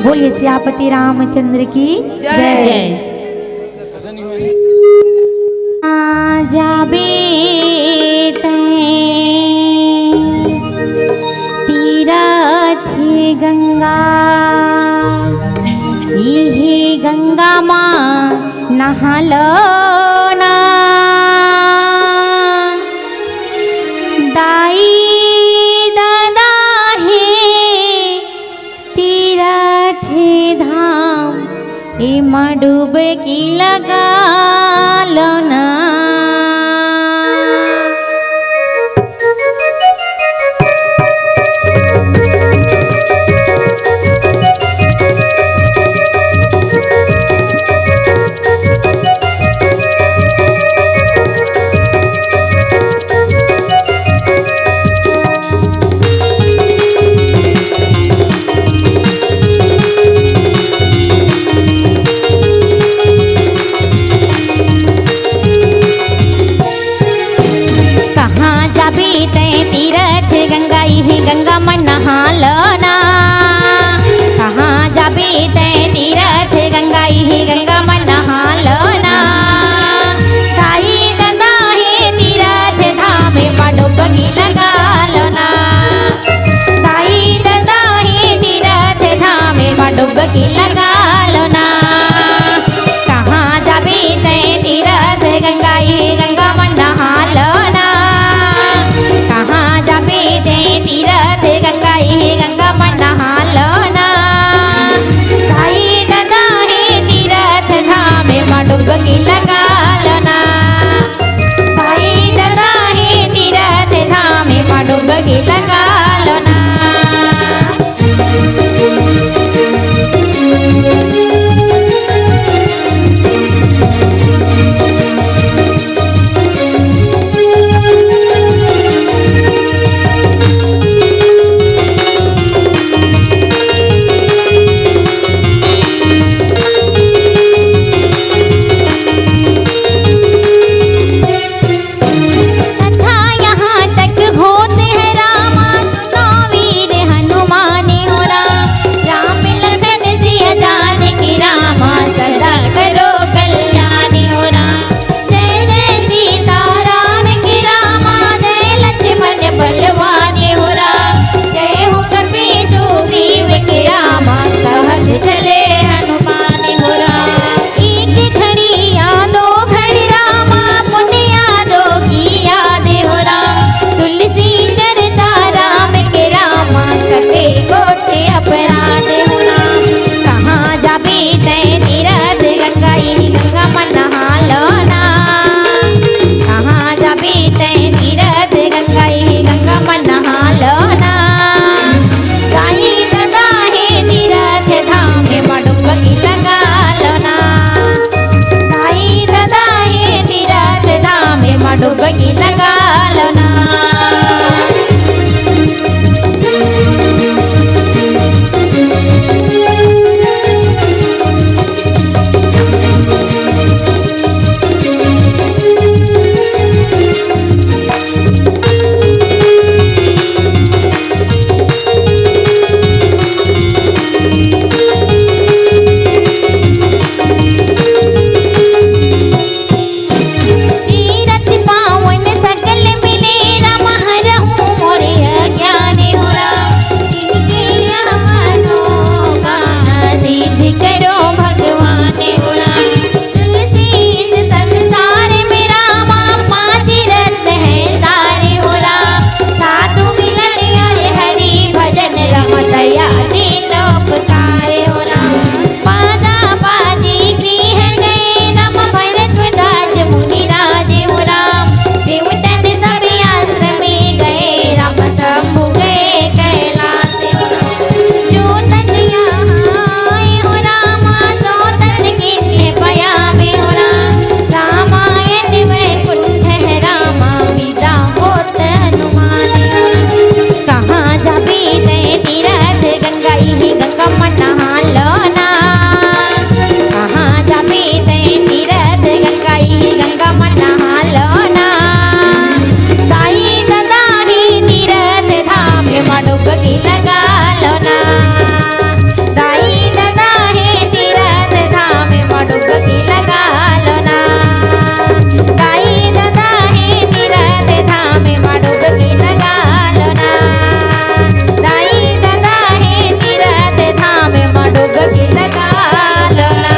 बोलिए सियापति रामचंद्र की जय। जाबे तीरथ गंगा ये गंगा माँ नहालो ना दाई दादा है तीरथ धाम इमा डुबकी लगा लो ना। कहाँ जाबी तय तीरथ गंगा ही गंगा मन नहालना कहाँ जाबी तय तीरथ गंगा ही गंगा मन नहालना साई दादा हे तीरथ धाम में डुबकी लगा लोना साई दादा हे तीरथ धाम में डुबकी लगा लोना कहाँ जाबी तय तीरथ गंगा ही गंगा मन नहालना कहाँ जाबी तय तीरथ गंगा ही गंगा मन नहालना साई दादा हे तीरथ धाम में डुबकी लगा लोना साई दादा हे तीरथ धाम में डुबकी लगा लोना कथा यहाँ तक होते हैं रामा सुनो वीर हनुमान हो राम लखन सिया जानकी रामा सदा करो कल्याण हो जय जय सीता राम की रामा जय लक्ष्मण बलवान हो जय हो कपीसु ग्रीव की रामा सहज चले हनुमान हो एक घड़ी या दो घड़ी रामा पुण्य यादों की याद हो तुलसी चरता राम के रामा कटे कोटे अपराध हो कहाँ जाबी तय तीरथ गंगा ही गंगा मन नहालना कहाँ जाबी तय तीरथ गंगा ही गंगा मन नहालना साई दादा हे तीरथ धाम में डुबकी लगा लोना साई दादा हे तीरथ धाम में डुबकी लगा लोना तीरथ पावन सकल मिले राम हरहु मोरे अज्ञान हो जिनके यहाँ मनोकामना सिद्ध करो भगवान हो तुलसी इस संसार में रामा पाँच रत्न है सारे हो साधु मिलन हरे हरि भजन रम दया दीन उपकार हो पादा बाजी गृह गए राम भरत दास मुनि राज हो देवतन सब आश्रम में गए राम शंभु गए कैलाश जो तन यहाँ आए हो रामा सो तन के पया में हो रामायण वैकुंठ है रामा विदा होत हनुमान हो कहाँ जाबी तय तीरथ गंगा ही गंगा मन नहालना कहाँ जाबी तय तीरथ गंगा ही गंगा मन नहालना साई दादा हे तीरथ धाम में डुबकी लगा लोना साई दादा हे तीरथ धाम में डुबकी लगा लोना साई दादा हे तीरथ धाम में डुबकी लगा लोना साई दादा हे तीरथ धाम में डुबकी लगा लोना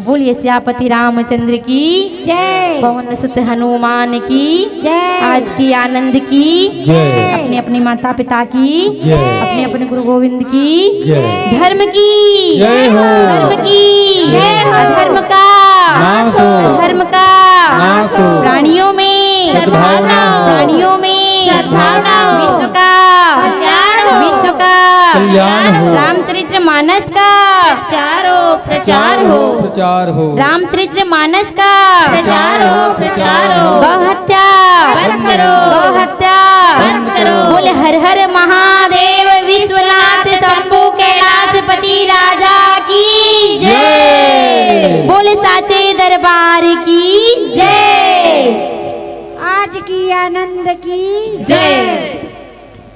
बोलिए सियापति रामचंद्र की जय पवन सुत हनुमान की जय आज की आनंद की
जय
अपने अपने माता पिता की
जय
अपने अपने गुरु गोविंद की
जय
धर्म की
जय हो
धर्म की
जय हो
धर्म का
नाश हो
धर्म का
नाश हो
प्राणियों में
सद्भावना हो
प्राणियों में
सद्भावना हो
विश्व का विश्व का
कल्याण हो
रामचरित्र मानस का प्रचार हो
प्रचार हो
रामचरित्र मानस का
प्रचार हो
गौ हत्या
बंद करो।
गौ हत्या
बंद करो।
बोले हर हर महादेव विश्वनाथ शंभु कैलाशपति राजा की जय बोले साचे दरबार की जय। की आनंद की
जय।